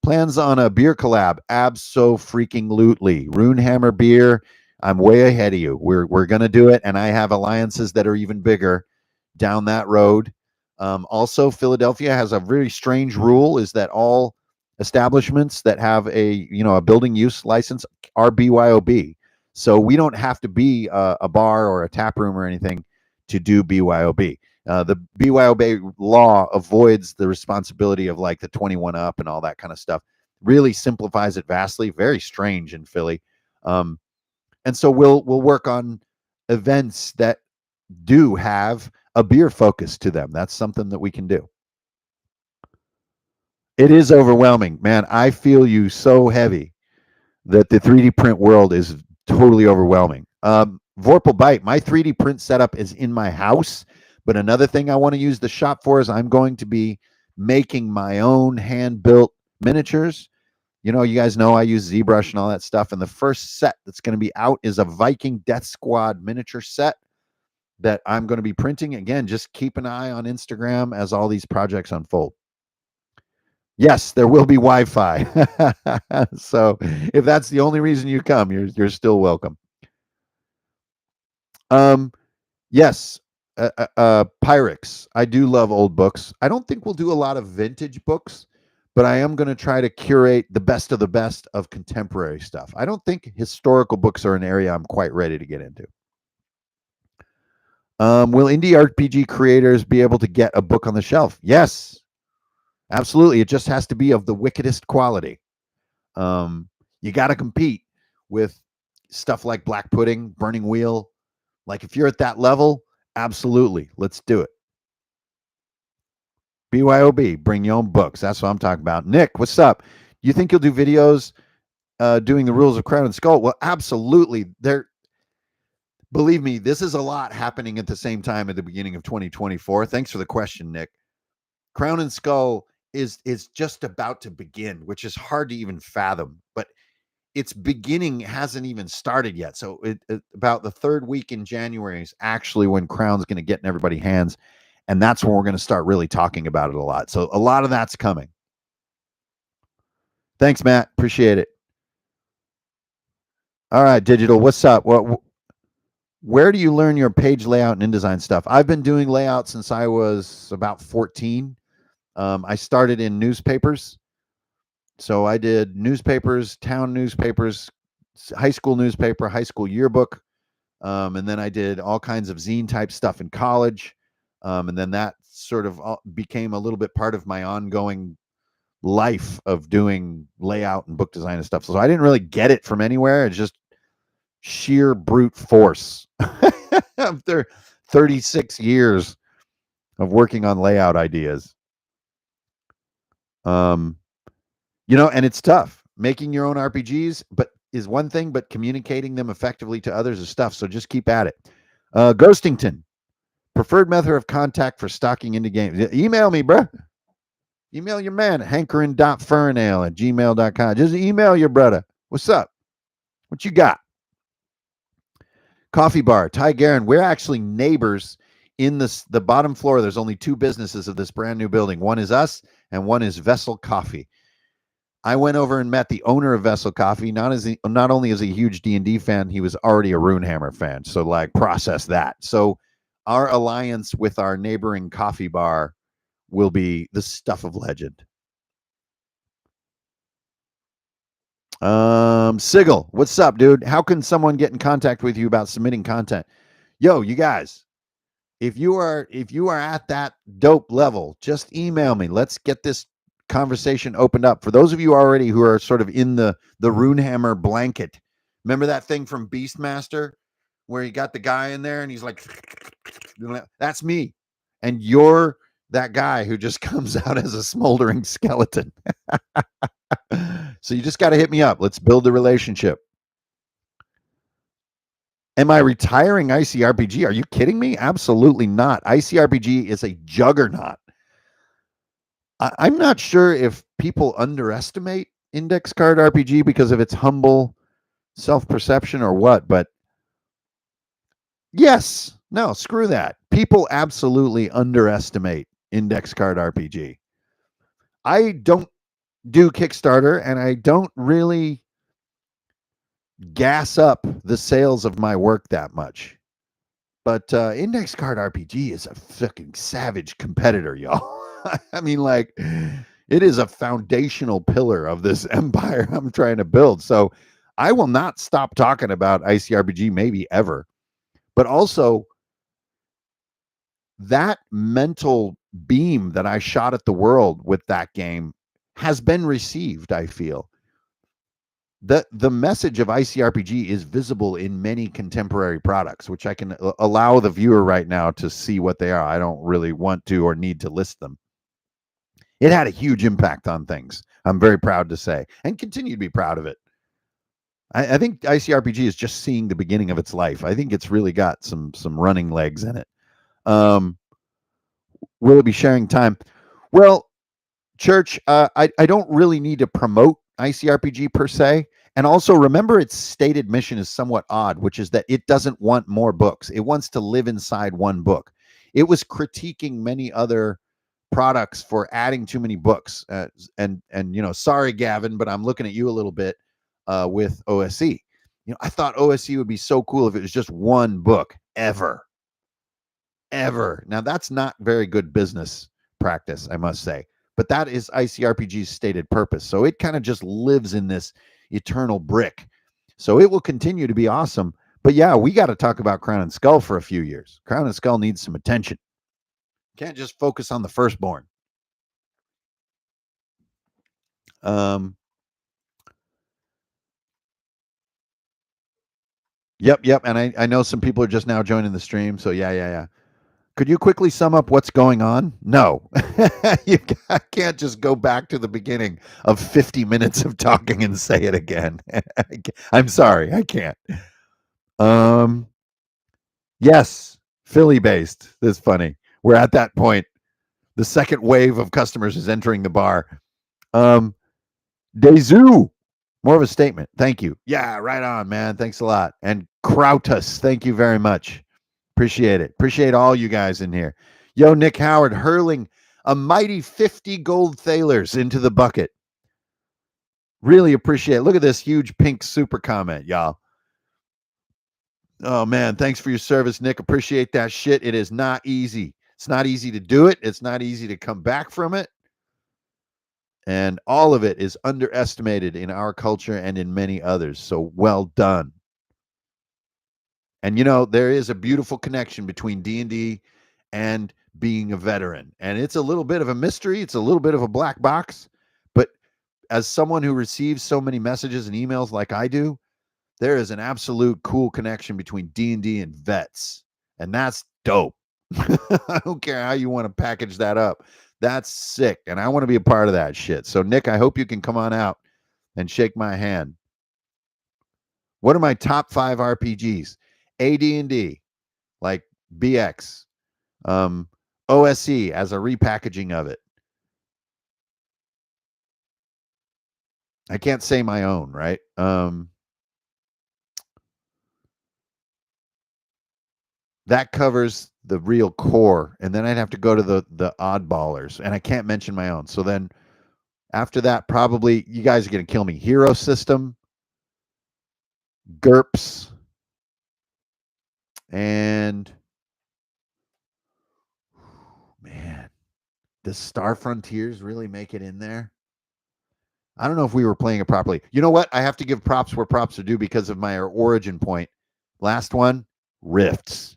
plans on a beer collab. Abso-freaking-lutely. Runehammer beer. I'm way ahead of you. We're gonna do it, and I have alliances that are even bigger down that road. Also, Philadelphia has a very strange rule: is that all establishments that have a building use license are BYOB. So we don't have to be a bar or a tap room or anything to do BYOB. The BYOB law avoids the responsibility of like the 21 up and all that kind of stuff. Really simplifies it vastly. Very strange in Philly. And so we'll work on events that do have a beer focus to them. That's something that we can do. It is overwhelming, man. I feel you so heavy that the 3D print world is totally overwhelming. Vorpal Bite, my 3D print setup is in my house, but another thing I want to use the shop for is I'm going to be making my own hand-built miniatures. You guys know I use ZBrush and all that stuff, and the first set that's going to be out is a Viking Death Squad miniature set that I'm going to be printing. Again, just keep an eye on Instagram as all these projects unfold. Yes, there will be Wi-Fi. So if that's the only reason you come, you're still welcome. Yes, Pyrex. I do love old books. I don't think we'll do a lot of vintage books, but I am going to try to curate the best of the best of contemporary stuff. I don't think historical books are an area I'm quite ready to get into. Will indie RPG creators be able to get a book on the shelf? Yes, absolutely. It just has to be of the wickedest quality. You got to compete with stuff like Black Pudding, Burning Wheel. Like if you're at that level, absolutely, let's do it. BYOB, bring your own books. That's what I'm talking about. Nick, what's up? You think you'll do videos doing the rules of Crown and Skull? Well, absolutely. Believe me, this is a lot happening at the same time at the beginning of 2024. Thanks for the question, Nick. Crown and Skull is just about to begin, which is hard to even fathom, but its beginning hasn't even started yet. So about the third week in January is actually when Crown's going to get in everybody's hands, and that's when we're going to start really talking about it a lot. So a lot of that's coming. Thanks, Matt. Appreciate it. All right, Digital, what's up? Where do you learn your page layout and InDesign stuff? I've been doing layout since I was about 14. I started in newspapers. So I did newspapers, town newspapers, high school newspaper, high school yearbook, and then I did all kinds of zine type stuff in college, and then that sort of became a little bit part of my ongoing life of doing layout and book design and stuff. So I didn't really get it from anywhere. It's just sheer brute force. After 36 years of working on layout ideas. And it's tough. Making your own RPGs, but is one thing, but communicating them effectively to others is tough. So just keep at it. Ghostington, preferred method of contact for stocking into games. Email me, bruh. Email your man at hankering.fernail@gmail.com. Just email your brother. What's up? What you got? Coffee bar, Ty Guerin. We're actually neighbors in the bottom floor. There's only two businesses of this brand new building. One is us, and one is Vessel Coffee. I went over and met the owner of Vessel Coffee. Not only is he a huge D&D fan, he was already a Runehammer fan. So process that. So our alliance with our neighboring coffee bar will be the stuff of legend. Sigil, what's up, dude? How can someone get in contact with you about submitting content? Yo, you guys, if you are at that dope level, just email me. Let's get this conversation opened up. For those of you already who are sort of in the Runehammer blanket, remember that thing from Beastmaster where you got the guy in there and he's like, that's me. And you're that guy who just comes out as a smoldering skeleton. So you just got to hit me up. Let's build a relationship. Am I retiring ICRPG? Are you kidding me? Absolutely not. ICRPG is a juggernaut. I'm not sure if people underestimate Index Card RPG because of its humble self-perception or what, but yes, no, screw that. People absolutely underestimate Index Card RPG. I don't do Kickstarter, and I don't really gas up the sales of my work that much. But Index Card RPG is a fucking savage competitor, y'all. I mean, it is a foundational pillar of this empire I'm trying to build. So I will not stop talking about ICRPG, maybe ever. But also, that mental beam that I shot at the world with that game has been received, I feel. The message of ICRPG is visible in many contemporary products, which I can allow the viewer right now to see what they are. I don't really want to or need to list them. It had a huge impact on things. I'm very proud to say, and continue to be proud of it. I think ICRPG is just seeing the beginning of its life. I think it's really got some running legs in it. Will it be sharing time? Well, Church, I don't really need to promote ICRPG per se. And also remember its stated mission is somewhat odd, which is that it doesn't want more books. It wants to live inside one book. It was critiquing many other products for adding too many books. And sorry, Gavin, but I'm looking at you a little bit with OSE. I thought OSE would be so cool if it was just one book ever. Now, that's not very good business practice, I must say. But that is ICRPG's stated purpose. So it kind of just lives in this eternal brick. So it will continue to be awesome. But yeah, we got to talk about Crown and Skull for a few years. Crown and Skull needs some attention. Can't just focus on the firstborn. Yep. And I know some people are just now joining the stream. So yeah. Could you quickly sum up what's going on? No. You can't just go back to the beginning of 50 minutes of talking and say it again. I'm sorry, I can't. Yes, Philly based. That's funny. We're at that point. The second wave of customers is entering the bar. Dezu, more of a statement. Thank you. Yeah, right on, man. Thanks a lot. And Krautus, thank you very much. Appreciate it. Appreciate all you guys in here. Yo, Nick Howard hurling a mighty 50 gold thalers into the bucket. Really appreciate it. Look at this huge pink super comment, y'all. Oh, man. Thanks for your service, Nick. Appreciate that shit. It is not easy. It's not easy to do it. It's not easy to come back from it. And all of it is underestimated in our culture and in many others. So well done. And there is a beautiful connection between D&D and being a veteran. And it's a little bit of a mystery, it's a little bit of a black box, but as someone who receives so many messages and emails like I do, there is an absolute cool connection between D&D and vets. And that's dope. I don't care how you want to package that up. That's sick. And I want to be a part of that shit. So Nick, I hope you can come on out and shake my hand. What are my top 5 RPGs? AD&D, like BX, OSE as a repackaging of it. I can't say my own, right? That covers the real core, and then I'd have to go to the oddballers, and I can't mention my own. So then after that, probably you guys are gonna kill me. Hero System, GURPS, and man, does Star Frontiers really make it in there? I don't know if we were playing it properly. You know what? I have to give props where props are due because of my origin point. Last one, Rifts.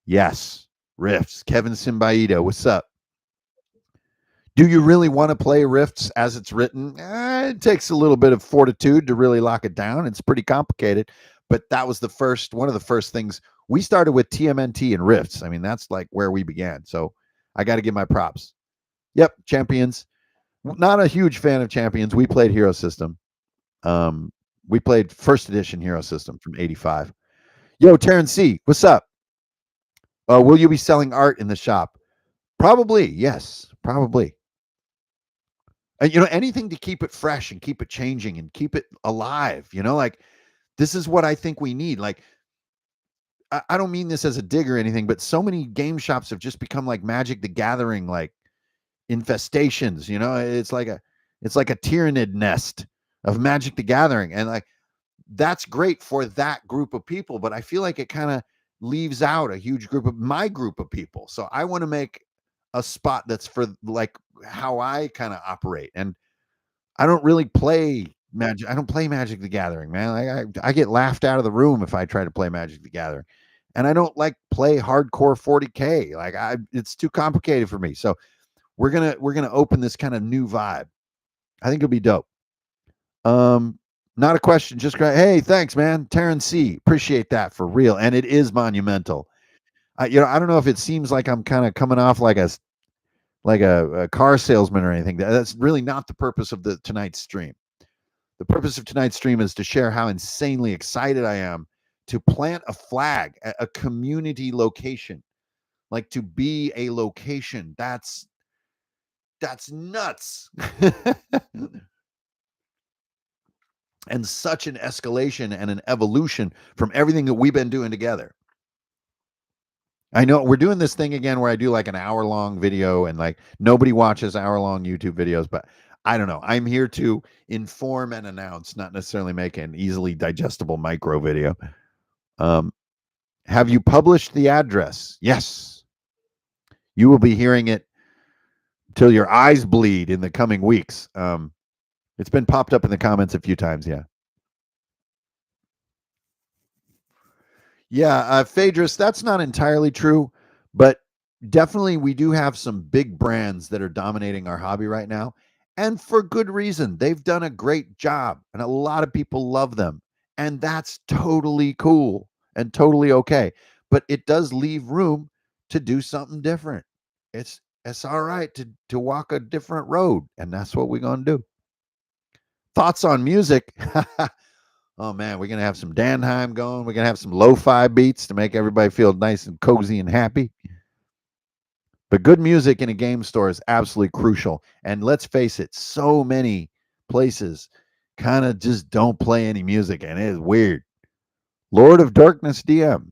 Yes, Rifts. Kevin Simbaida, what's up? Do you really want to play Rifts as it's written? It takes a little bit of fortitude to really lock it down. It's pretty complicated, but that was one of the first things. We started with TMNT and Rifts. I mean, that's like where we began. So I got to give my props. Yep, Champions. Not a huge fan of Champions. We played Hero System. We played first edition Hero System from '85. Yo, Terrence C, what's up? Will you be selling art in the shop? Probably, yes, probably. Anything to keep it fresh and keep it changing and keep it alive. Like this is what I think we need. Like I don't mean this as a dig or anything, but so many game shops have just become like Magic the Gathering, like infestations. It's like a tyrannid nest of Magic the Gathering, and like that's great for that group of people, but I feel like it kind of leaves out a huge group of my group of people. So I want to make a spot that's for like how I kind of operate. And I don't really play Magic. I don't play Magic the Gathering, man. I get laughed out of the room if I try to play Magic the Gathering. And I don't like play hardcore 40K. It's too complicated for me. So we're gonna open this kind of new vibe. I think it'll be dope. Not a question, just great. Hey, thanks, man. Terrence C. Appreciate that for real. And it is monumental. I don't know if it seems like I'm kind of coming off like a car salesman or anything. That's really not the purpose of tonight's stream. The purpose of tonight's stream is to share how insanely excited I am to plant a flag, a community location, like to be a location. That's nuts. And such an escalation and an evolution from everything that we've been doing together. I know we're doing this thing again where I do like an hour-long video and like nobody watches hour-long YouTube videos, but I don't know. I'm here to inform and announce, not necessarily make an easily digestible micro video. Have you published the address? Yes. You will be hearing it till your eyes bleed in the coming weeks. It's been popped up in the comments a few times, yeah. Yeah, Phaedrus, that's not entirely true, but definitely we do have some big brands that are dominating our hobby right now, and for good reason. They've done a great job, and a lot of people love them, and that's totally cool and totally okay. But it does leave room to do something different. It's all right to walk a different road, and that's what we're gonna do. Thoughts on music? Oh man, we're gonna have some Danheim going. We're gonna have some lo-fi beats to make everybody feel nice and cozy and happy. But good music in a game store is absolutely crucial. And let's face it, so many places kind of just don't play any music, and it is weird. Lord of Darkness DM,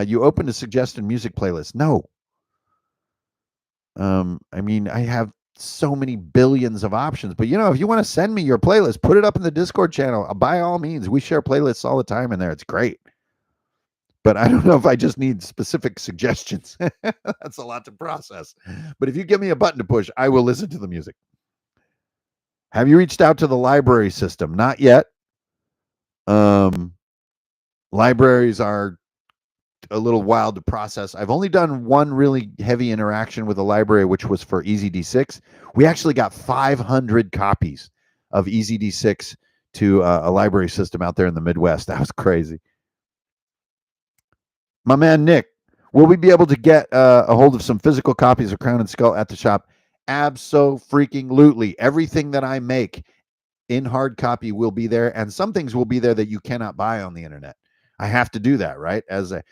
you opened a suggested music playlist? No. I mean, I have so many billions of options, but if you want to send me your playlist, put it up in the Discord channel. By all means, we share playlists all the time in there. It's great. But I don't know if I just need specific suggestions. That's a lot to process. But if you give me a button to push, I will listen to the music. Have you reached out to the library system? Not yet. Um, Libraries are a little wild to process. I've only done one really heavy interaction with a library, which was for EZD6. We actually got 500 copies of EZD6 to a library system out there in the Midwest. That was crazy. My man Nick, will we be able to get a hold of some physical copies of Crown and Skull at the shop? Abso-freaking-lutely. Everything that I make in hard copy will be there, and some things will be there that you cannot buy on the internet. I have to do that, right? As a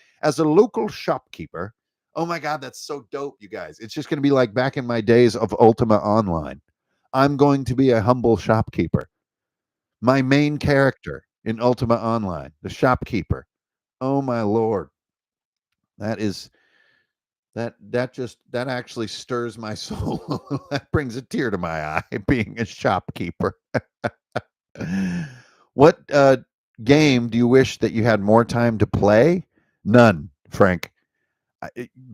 local shopkeeper. Oh my god, that's so dope, you guys. It's just going to be like back in my days of Ultima Online. I'm going to be a humble shopkeeper. My main character in Ultima Online, the shopkeeper. Oh my lord. That is that actually stirs my soul. That brings a tear to my eye being a shopkeeper. What game do you wish that you had more time to play? None, Frank.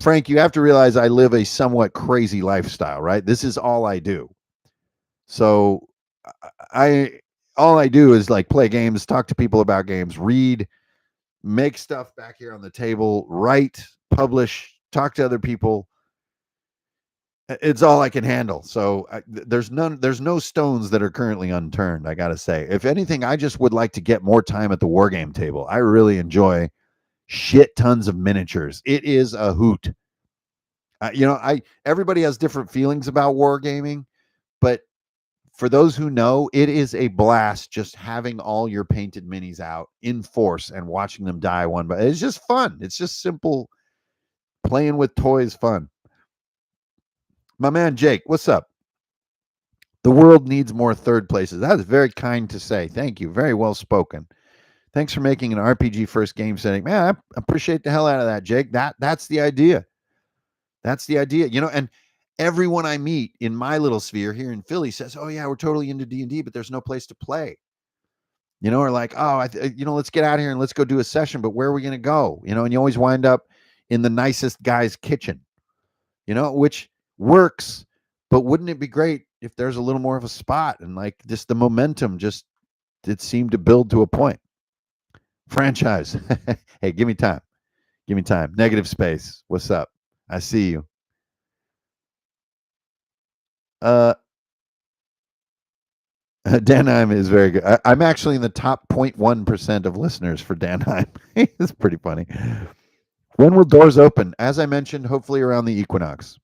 Frank, you have to realize I live a somewhat crazy lifestyle, right? This is all I do. So I all I do is like play games, talk to people about games, read, make stuff back here on the table, write, publish, talk to other people. It's all I can handle. So there's no stones that are currently unturned. I gotta say, if anything, I just would like to get more time at the war game table. I really enjoy shit tons of miniatures. It is a hoot. I everybody has different feelings about wargaming, but for those who know, it is a blast just having all your painted minis out in force and watching them die one by. It's just fun. It's just simple playing with toys fun. My man Jake, what's up? The world needs more third places. That is very kind to say. Thank you. Very well spoken. Thanks for making an RPG first game setting. Man, I appreciate the hell out of that, Jake. That's the idea. That's the idea. And everyone I meet in my little sphere here in Philly says, "Oh yeah, we're totally into D&D, but there's no place to play." Or like, "Oh, let's get out of here and let's go do a session, but where are we going to go?" And you always wind up in the nicest guy's kitchen. Which works, but wouldn't it be great if there's a little more of a spot and like just the momentum just it seemed to build to a point. Franchise. Hey, give me time. Give me time. Negative space. What's up? I see you. Uh Danheim is very good. I'm actually in the top 0.1% of listeners for Danheim. It's pretty funny. When will doors open? As I mentioned, hopefully around the equinox.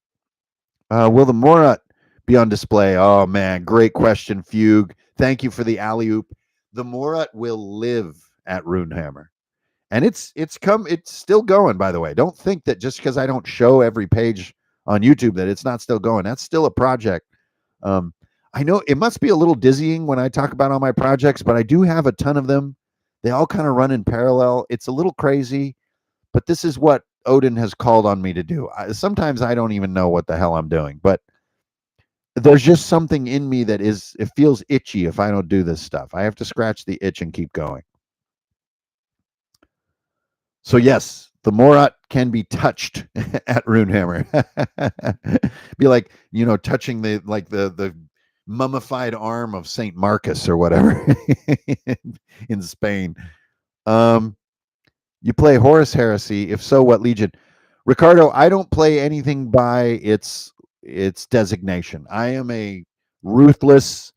Will the Morat be on display? Oh man, great question, Fugue. Thank you for the alley oop. The Morat will live at Runehammer, and it's still going. By the way, don't think that just because I don't show every page on YouTube that it's not still going. That's still a project. Um, I know it must be a little dizzying when I talk about all my projects, but I do have a ton of them. They all kind of run in parallel. It's a little crazy, but this is what Odin has called on me to do. Sometimes I don't even know what the hell I'm doing, but there's just something in me that it feels itchy if I don't do this stuff. I have to scratch the itch and keep going. So yes, the Morat can be touched at Runehammer. Be like, touching the mummified arm of Saint Marcus or whatever in Spain. You play Horus Heresy? If so, what legion? Ricardo, I don't play anything by its designation. I am a ruthless,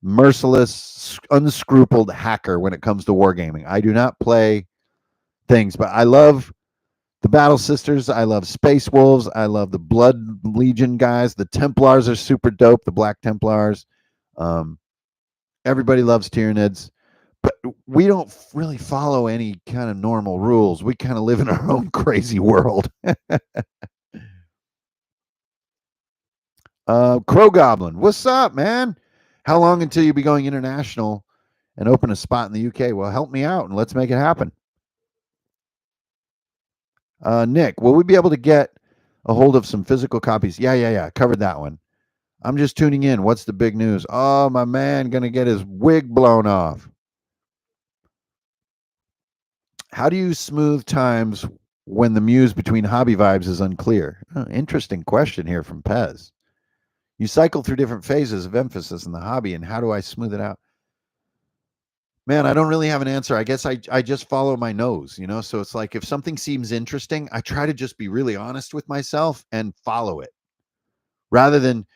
merciless, unscrupuled hacker when it comes to wargaming. I do not play things, but I love the Battle Sisters. I love Space Wolves. I love the Blood Legion guys. The Templars are super dope. The Black Templars. Everybody loves Tyranids. But we don't really follow any kind of normal rules. We kind of live in our own crazy world. Crow Goblin, what's up, man? How long until you be going international and open a spot in the UK? Well, help me out and let's make it happen. Nick, will we be able to get a hold of some physical copies? Yeah. Covered that one. I'm just tuning in. What's the big news? Oh, my man gonna get his wig blown off. How do you smooth times when the muse between hobby vibes is unclear? Interesting question here from Pez. You cycle through different phases of emphasis in the hobby, and how do I smooth it out? Man, I don't really have an answer. I guess I just follow my nose, you know? So it's like if something seems interesting, I try to just be really honest with myself and follow it rather than,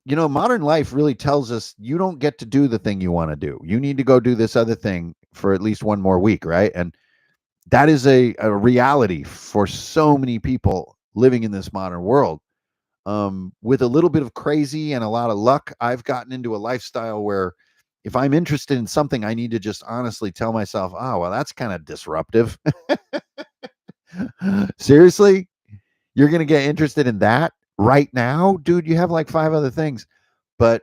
modern life really tells us you don't get to do the thing you want to do. You need to go do this other thing for at least one more week, right? And that is a reality for so many people living in this modern world. With a little bit of crazy and a lot of luck, I've gotten into a lifestyle where if I'm interested in something, I need to just honestly tell myself, oh, well, that's kind of disruptive. Seriously? You're going to get interested in that right now? Dude, you have like 5 other things. But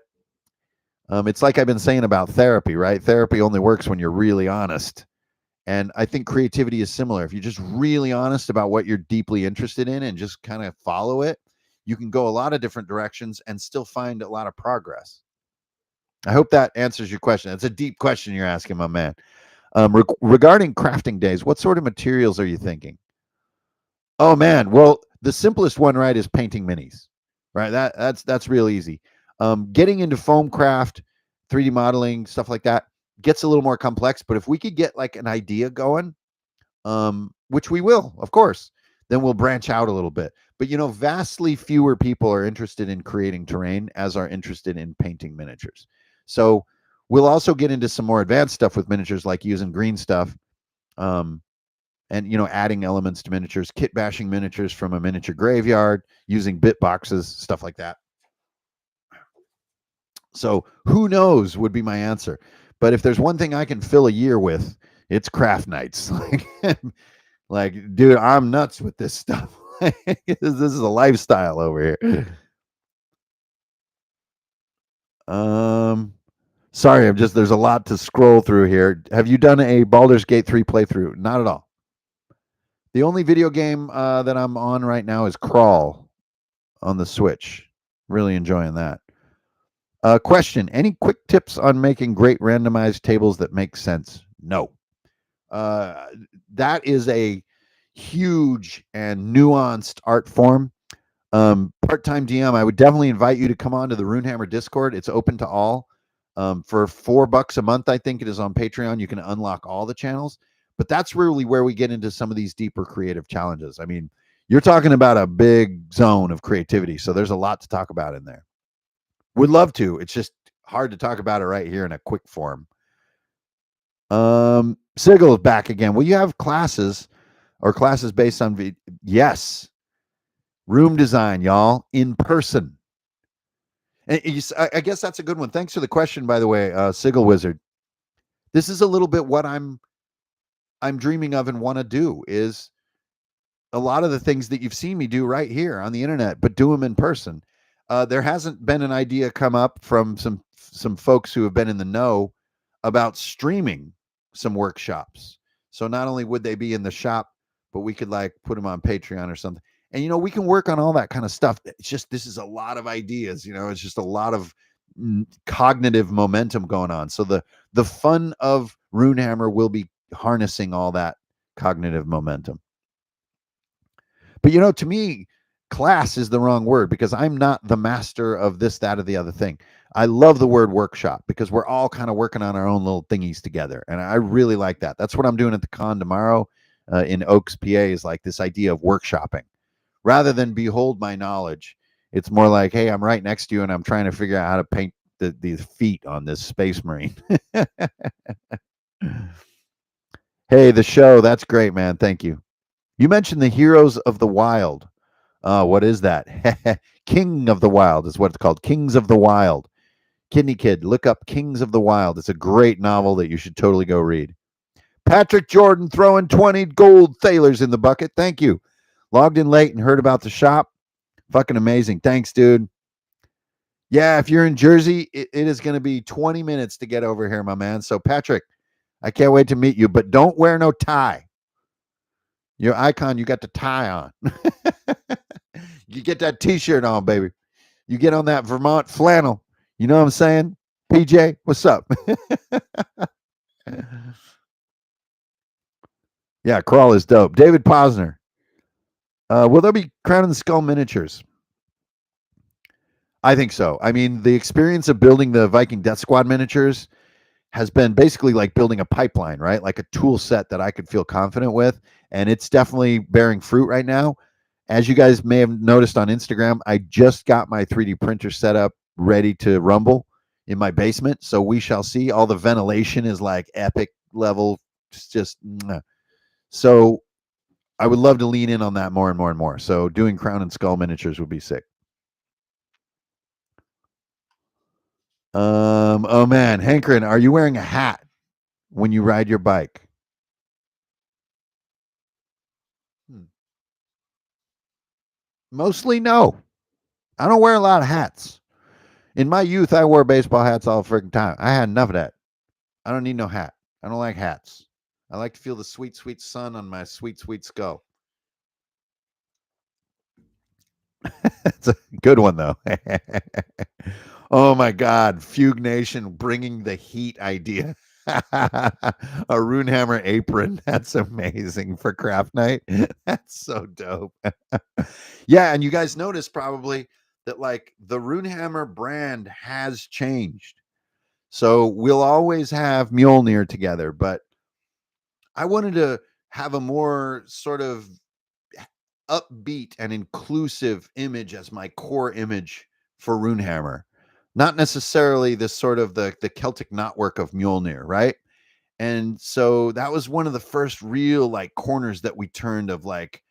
it's like I've been saying about therapy, right? Therapy only works when you're really honest. And I think creativity is similar. If you're just really honest about what you're deeply interested in and just kind of follow it, you can go a lot of different directions and still find a lot of progress. I hope that answers your question. It's a deep question you're asking, my man. Regarding crafting days, what sort of materials are you thinking? Oh man, well, the simplest one, right, is painting minis, right? That's real easy. Getting into foam craft, 3D modeling, stuff like that gets a little more complex. But if we could get like an idea going, which we will, of course, then we'll branch out a little bit. But vastly fewer people are interested in creating terrain as are interested in painting miniatures. So we'll also get into some more advanced stuff with miniatures, like using green stuff. And adding elements to miniatures, kit bashing miniatures from a miniature graveyard, using bit boxes, stuff like that. So who knows would be my answer. But if there's one thing I can fill a year with, it's craft nights. Like, dude, I'm nuts with this stuff. This is a lifestyle over here. Sorry, there's a lot to scroll through here. Have you done a Baldur's Gate 3 playthrough? Not at all. The only video game that I'm on right now is Crawl on the Switch. Really enjoying that. Question: any quick tips on making great randomized tables that make sense? No. That is a huge and nuanced art form. Part-time DM, I would definitely invite you to come on to the Runehammer Discord. It's open to all. For $4 a month, I think it is on Patreon. You can unlock all the channels. But that's really where we get into some of these deeper creative challenges. I mean, you're talking about a big zone of creativity. So there's a lot to talk about in there. Would love to. It's just hard to talk about it right here in a quick form. Sigil is back again. Will you have classes or classes based on yes. Room design, y'all, in person. And I guess that's a good one. Thanks for the question, by the way, Sigil Wizard. This is a little bit what I'm dreaming of and want to do is a lot of the things that you've seen me do right here on the internet, but do them in person. There hasn't been an idea come up from some folks who have been in the know about streaming some workshops. So not only would they be in the shop, but we could like put them on Patreon or something. And we can work on all that kind of stuff. It's just this is a lot of ideas. It's just a lot of cognitive momentum going on. So the fun of Runehammer will be harnessing all that cognitive momentum. But to me, class is the wrong word because I'm not the master of this, that, or the other thing. I love the word workshop because we're all kind of working on our own little thingies together. And I really like that. That's what I'm doing at the con tomorrow in Oaks, PA, is like this idea of workshopping. Rather than behold my knowledge, it's more like, hey, I'm right next to you and I'm trying to figure out how to paint the feet on this space marine. Hey, the show. That's great, man. Thank you. You mentioned the Heroes of the Wild. What is that? King of the Wild is what it's called. Kings of the Wild. Kidney Kid, look up Kings of the Wild. It's a great novel that you should totally go read. Patrick Jordan throwing 20 gold thalers in the bucket. Thank you. Logged in late and heard about the shop. Fucking amazing. Thanks, dude. Yeah, if you're in Jersey, it is going to be 20 minutes to get over here, my man. So, Patrick, I can't wait to meet you, but don't wear no tie. Your icon, you got the tie on. You get that t-shirt on, baby. You get on that Vermont flannel. You know what I'm saying? PJ, what's up? Yeah, Crawl is dope. David Posner. Will there be Crown and the Skull miniatures? I think so. I mean, the experience of building the Viking Death Squad miniatures has been basically like building a pipeline, right? Like a tool set that I could feel confident with. And it's definitely bearing fruit right now. As you guys may have noticed on Instagram, I just got my 3D printer set up ready to rumble in my basement. So we shall see. All the ventilation is like epic level. It's just so I would love to lean in on that more and more and more. So doing crown and skull miniatures would be sick. Oh man, Hankrin, are you wearing a hat when you ride your bike? Hmm. Mostly no. I don't wear a lot of hats. In my youth, I wore baseball hats all freaking time. I had enough of that. I don't need no hat. I don't like hats. I like to feel the sweet, sweet sun on my sweet, sweet skull. It's a good one though. Oh my God, Fugue Nation bringing the heat idea. A Runehammer apron. That's amazing for craft night. That's so dope. Yeah, and you guys noticed probably that like the Runehammer brand has changed. So we'll always have Mjolnir together, but I wanted to have a more sort of upbeat and inclusive image as my core image for Runehammer. Not necessarily this sort of the Celtic knotwork of Mjolnir, right? And so that was one of the first real like corners that we turned of like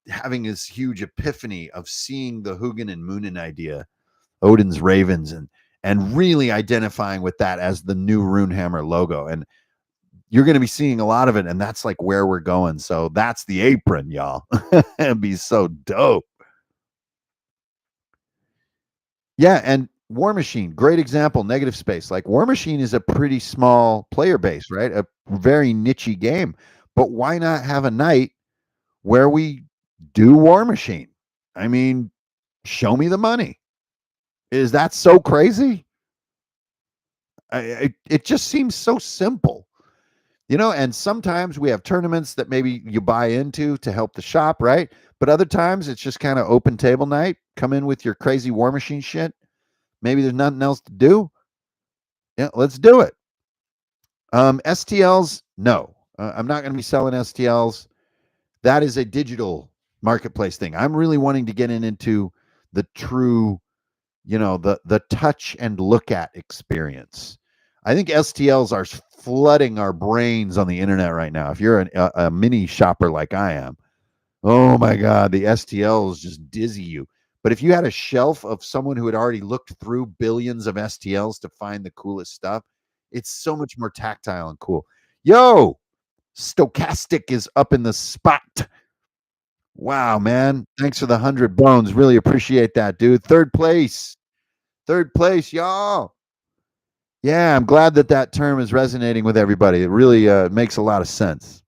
having this huge epiphany of seeing the Hugin and Munin idea, Odin's ravens, and really identifying with that as the new Runehammer logo. And you're going to be seeing a lot of it, and that's like where we're going. So that's the apron, y'all. It'd be so dope. Yeah, and War Machine, great example. Negative Space, like War Machine is a pretty small player base, right? A very nichey game, but why not have a night where we do War Machine? I mean, show me the money. Is that so crazy? It just seems so simple. And sometimes we have tournaments that maybe you buy into to help the shop, right? But other times it's just kind of open table night. Come in with your crazy War Machine shit. Maybe there's nothing else to do. Yeah, let's do it. STLs, no. I'm not going to be selling STLs. That is a digital marketplace thing. I'm really wanting to get into the true, the touch and look at experience. I think STLs are flooding our brains on the internet right now. If you're a mini shopper like I am, oh my God, the STLs just dizzy you. But if you had a shelf of someone who had already looked through billions of STLs to find the coolest stuff, it's so much more tactile and cool. Yo, Stochastic is up in the spot. Wow, man. Thanks for the 100 bones. Really appreciate that, dude. Third place. Third place, y'all. Yeah, I'm glad that that term is resonating with everybody. It really makes a lot of sense.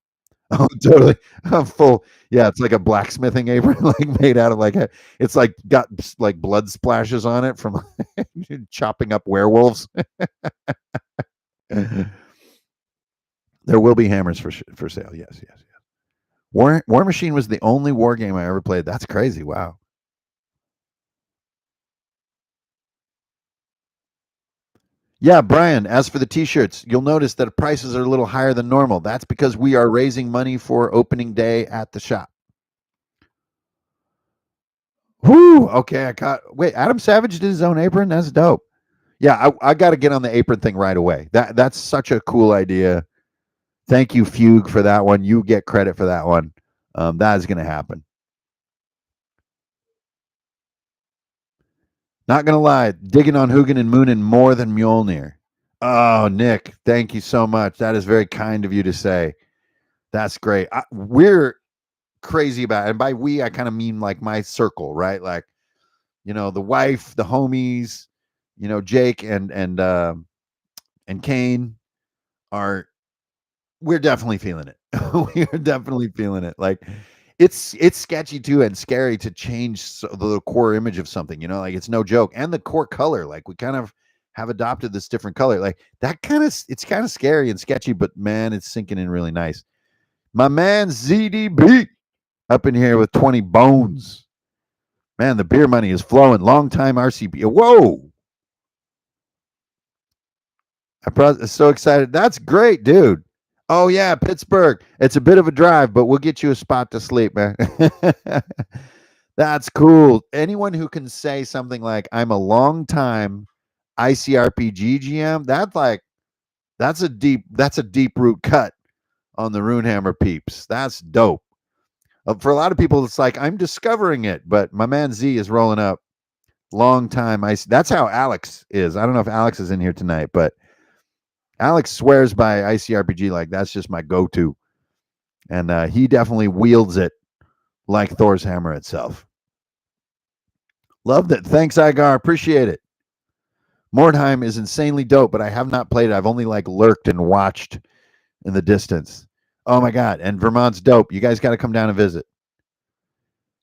Oh, totally. I'm full. Yeah, it's like a blacksmithing apron, like made out of like it's like got like blood splashes on it from chopping up werewolves. There will be hammers for sale. Yes, yes, yes. War Machine was the only war game I ever played. That's crazy. Wow. Yeah, Brian, as for the t-shirts, you'll notice that prices are a little higher than normal. That's because we are raising money for opening day at the shop. Whoo! Okay, I caught. Wait, Adam Savage did his own apron. That's dope. Yeah, I got to get on the apron thing right away. That's such a cool idea. Thank you, Fugue, for that one. You get credit for that one. That is going to happen. Not gonna lie, digging on Hugin and Moonin more than Mjolnir. Oh, Nick, thank you so much. That is very kind of you to say. That's great. We're crazy about it. And by we, I kind of mean like my circle, right? Like, the wife, the homies, Jake and Kane are we're definitely feeling it. We are definitely feeling it. Like it's sketchy too and scary to change the core image of something, like it's no joke. And the core color, like we kind of have adopted this different color. Like that it's kind of scary and sketchy, but man, it's sinking in really nice. My man ZDB up in here with 20 bones. Man, the beer money is flowing. Long time RCP. Whoa. I'm so excited. That's great, dude. Oh, yeah, Pittsburgh. It's a bit of a drive, but we'll get you a spot to sleep, man. That's cool. Anyone who can say something like, I'm a long time ICRPG GM, that's a deep root cut on the Runehammer peeps. That's dope. For a lot of people, it's like, I'm discovering it, but my man Z is rolling up. Long time. That's how Alex is. I don't know if Alex is in here tonight, but Alex swears by ICRPG like that's just my go-to. And he definitely wields it like Thor's hammer itself. Loved it. Thanks, Igar. Appreciate it. Mordheim is insanely dope, but I have not played it. I've only like lurked and watched in the distance. Oh my God. And Vermont's dope. You guys got to come down and visit.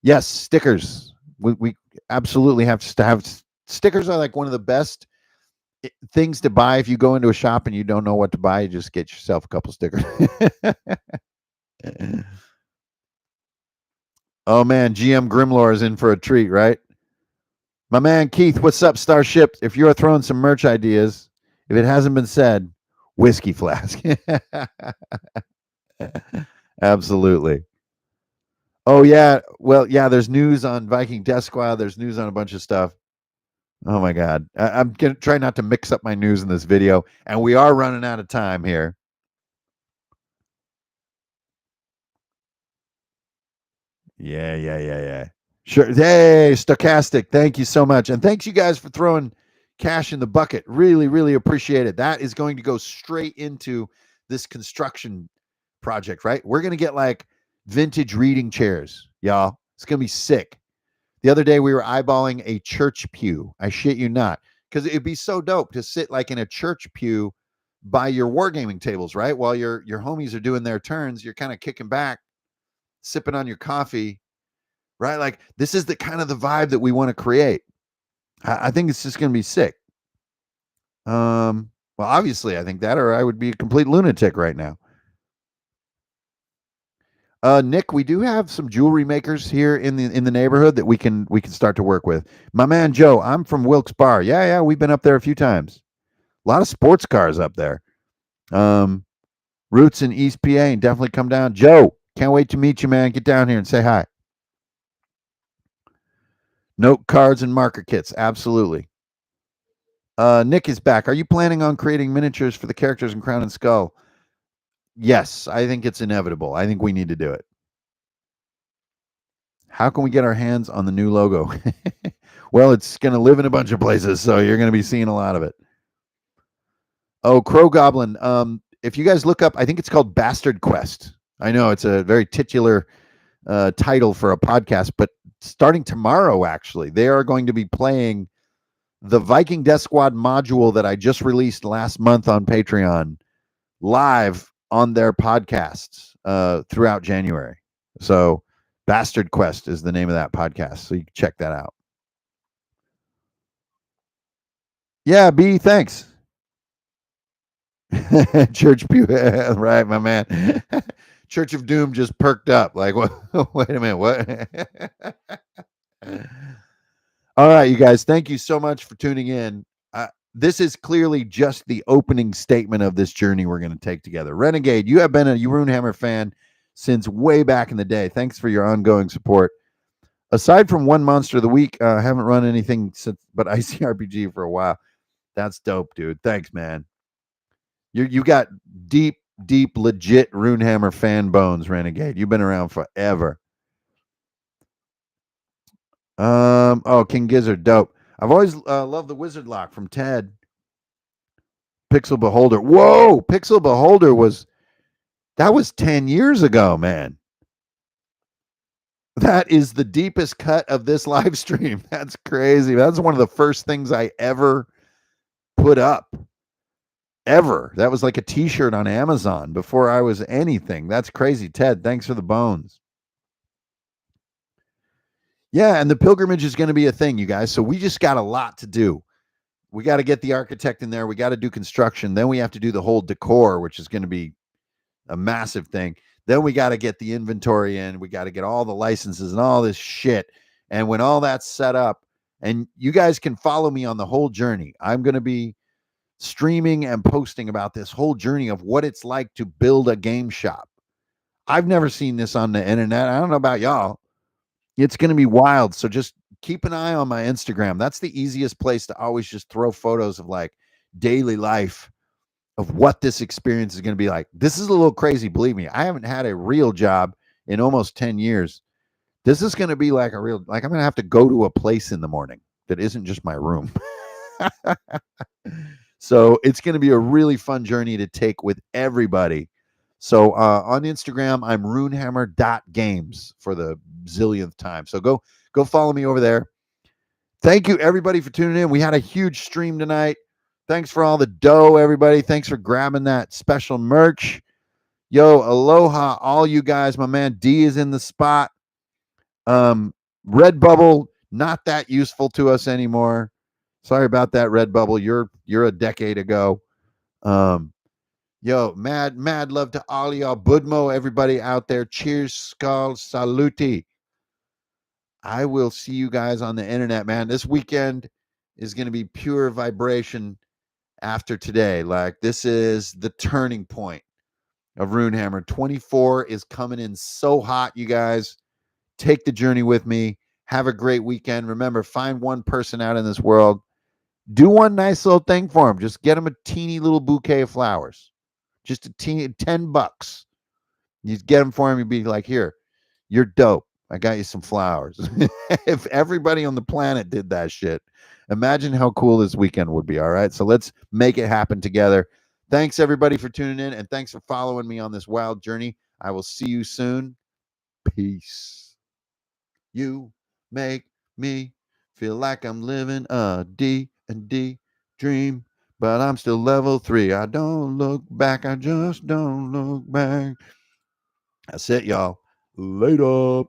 Yes, stickers. We absolutely have to have stickers are like one of the best things to buy if you go into a shop and you don't know what to buy. You just get yourself a couple stickers. Oh man, GM Grimlore is in for a treat, right? My man Keith, what's up, Starship? If you're throwing some merch ideas, if it hasn't been said, whiskey flask. Absolutely. Oh yeah, well yeah. There's news on Viking Death Squad. There's news on a bunch of stuff. Oh my God, I'm gonna try not to mix up my news in this video, and we are running out of time here. Yeah. Sure. Hey, Stochastic, thank you so much. And thanks you guys for throwing cash in the bucket. Really, really appreciate it. That is going to go straight into this construction project, right? We're going to get like vintage reading chairs, y'all. It's going to be sick. The other day we were eyeballing a church pew. I shit you not. Because it'd be so dope to sit like in a church pew by your wargaming tables, right? While your homies are doing their turns, you're kind of kicking back, sipping on your coffee, right? Like this is the kind of the vibe that we want to create. I think it's just going to be sick. Well, obviously, I think that, or I would be a complete lunatic right now. Nick, we do have some jewelry makers here in the neighborhood that we can start to work with. My man Joe, I'm from Wilkes Barre. Yeah, we've been up there a few times. A lot of sports cars up there. Roots in East PA, and definitely come down. Joe, can't wait to meet you, man. Get down here and say hi. Note cards and marker kits, absolutely. Nick is back. Are you planning on creating miniatures for the characters in Crown and Skull? Yes, I think it's inevitable. I think we need to do it. How can we get our hands on the new logo? Well, it's going to live in a bunch of places, so you're going to be seeing a lot of it. Oh, Crow Goblin. If you guys look up, I think it's called Bastard Quest. I know it's a very titular title for a podcast, but starting tomorrow, actually, they are going to be playing the Viking Death Squad module that I just released last month on Patreon live on their podcasts throughout January. So Bastard Quest is the name of that podcast. So you can check that out. Yeah, B, thanks. Church Pew, right, my man. Church of Doom just perked up. Like, what? Wait a minute, what? All right, you guys, thank you so much for tuning in. This is clearly just the opening statement of this journey we're going to take together. Renegade, you have been a Runehammer fan since way back in the day. Thanks for your ongoing support. Aside from one Monster of the Week, I haven't run anything since but ICRPG for a while. That's dope, dude. Thanks, man. You got deep, legit Runehammer fan bones, Renegade. You've been around forever. Oh, King Gizzard, dope. I've always loved the Wizard Lock from Ted. Pixel Beholder. Whoa, Pixel Beholder was 10 years ago, man. That is the deepest cut of this live stream. That's crazy. That's one of the first things I ever put up. Ever. That was like a t-shirt on Amazon before I was anything. That's crazy. Ted, thanks for the bones. Yeah, and the pilgrimage is going to be a thing, you guys. So we just got a lot to do. We got to get the architect in there. We got to do construction. Then we have to do the whole decor, which is going to be a massive thing. Then we got to get the inventory in. We got to get all the licenses and all this shit. And when all that's set up, and you guys can follow me on the whole journey, I'm going to be streaming and posting about this whole journey of what it's like to build a game shop. I've never seen this on the internet. I don't know about y'all. It's going to be wild. So just keep an eye on my Instagram. That's the easiest place to always just throw photos of like daily life of what this experience is going to be like. This is a little crazy, believe me. I haven't had a real job in almost 10 years. This is going to be like a real, like I'm going to have to go to a place in the morning that isn't just my room. So it's going to be a really fun journey to take with everybody. So on Instagram, I'm runehammer.games for the zillionth time. So go follow me over there. Thank you everybody for tuning in. We had a huge stream tonight. Thanks for all the dough, everybody. Thanks for grabbing that special merch. Yo, aloha, all you guys. My man D is in the spot. Redbubble, not that useful to us anymore. Sorry about that, Redbubble. You're a decade ago. Yo, mad love to all y'all. Budmo, everybody out there. Cheers, skull, saluti. I will see you guys on the internet, man. This weekend is going to be pure vibration after today. Like, this is the turning point of Runehammer. 24 is coming in so hot, you guys. Take the journey with me. Have a great weekend. Remember, find one person out in this world. Do one nice little thing for them. Just get them a teeny little bouquet of flowers. Just a teeny, $10. You get them for him. You'd be like, here, you're dope. I got you some flowers. If everybody on the planet did that shit, imagine how cool this weekend would be. All right. So let's make it happen together. Thanks everybody for tuning in, and thanks for following me on this wild journey. I will see you soon. Peace. You make me feel like I'm living a D&D dream, but I'm still level 3. I don't look back. I just don't look back. That's it, y'all. Later.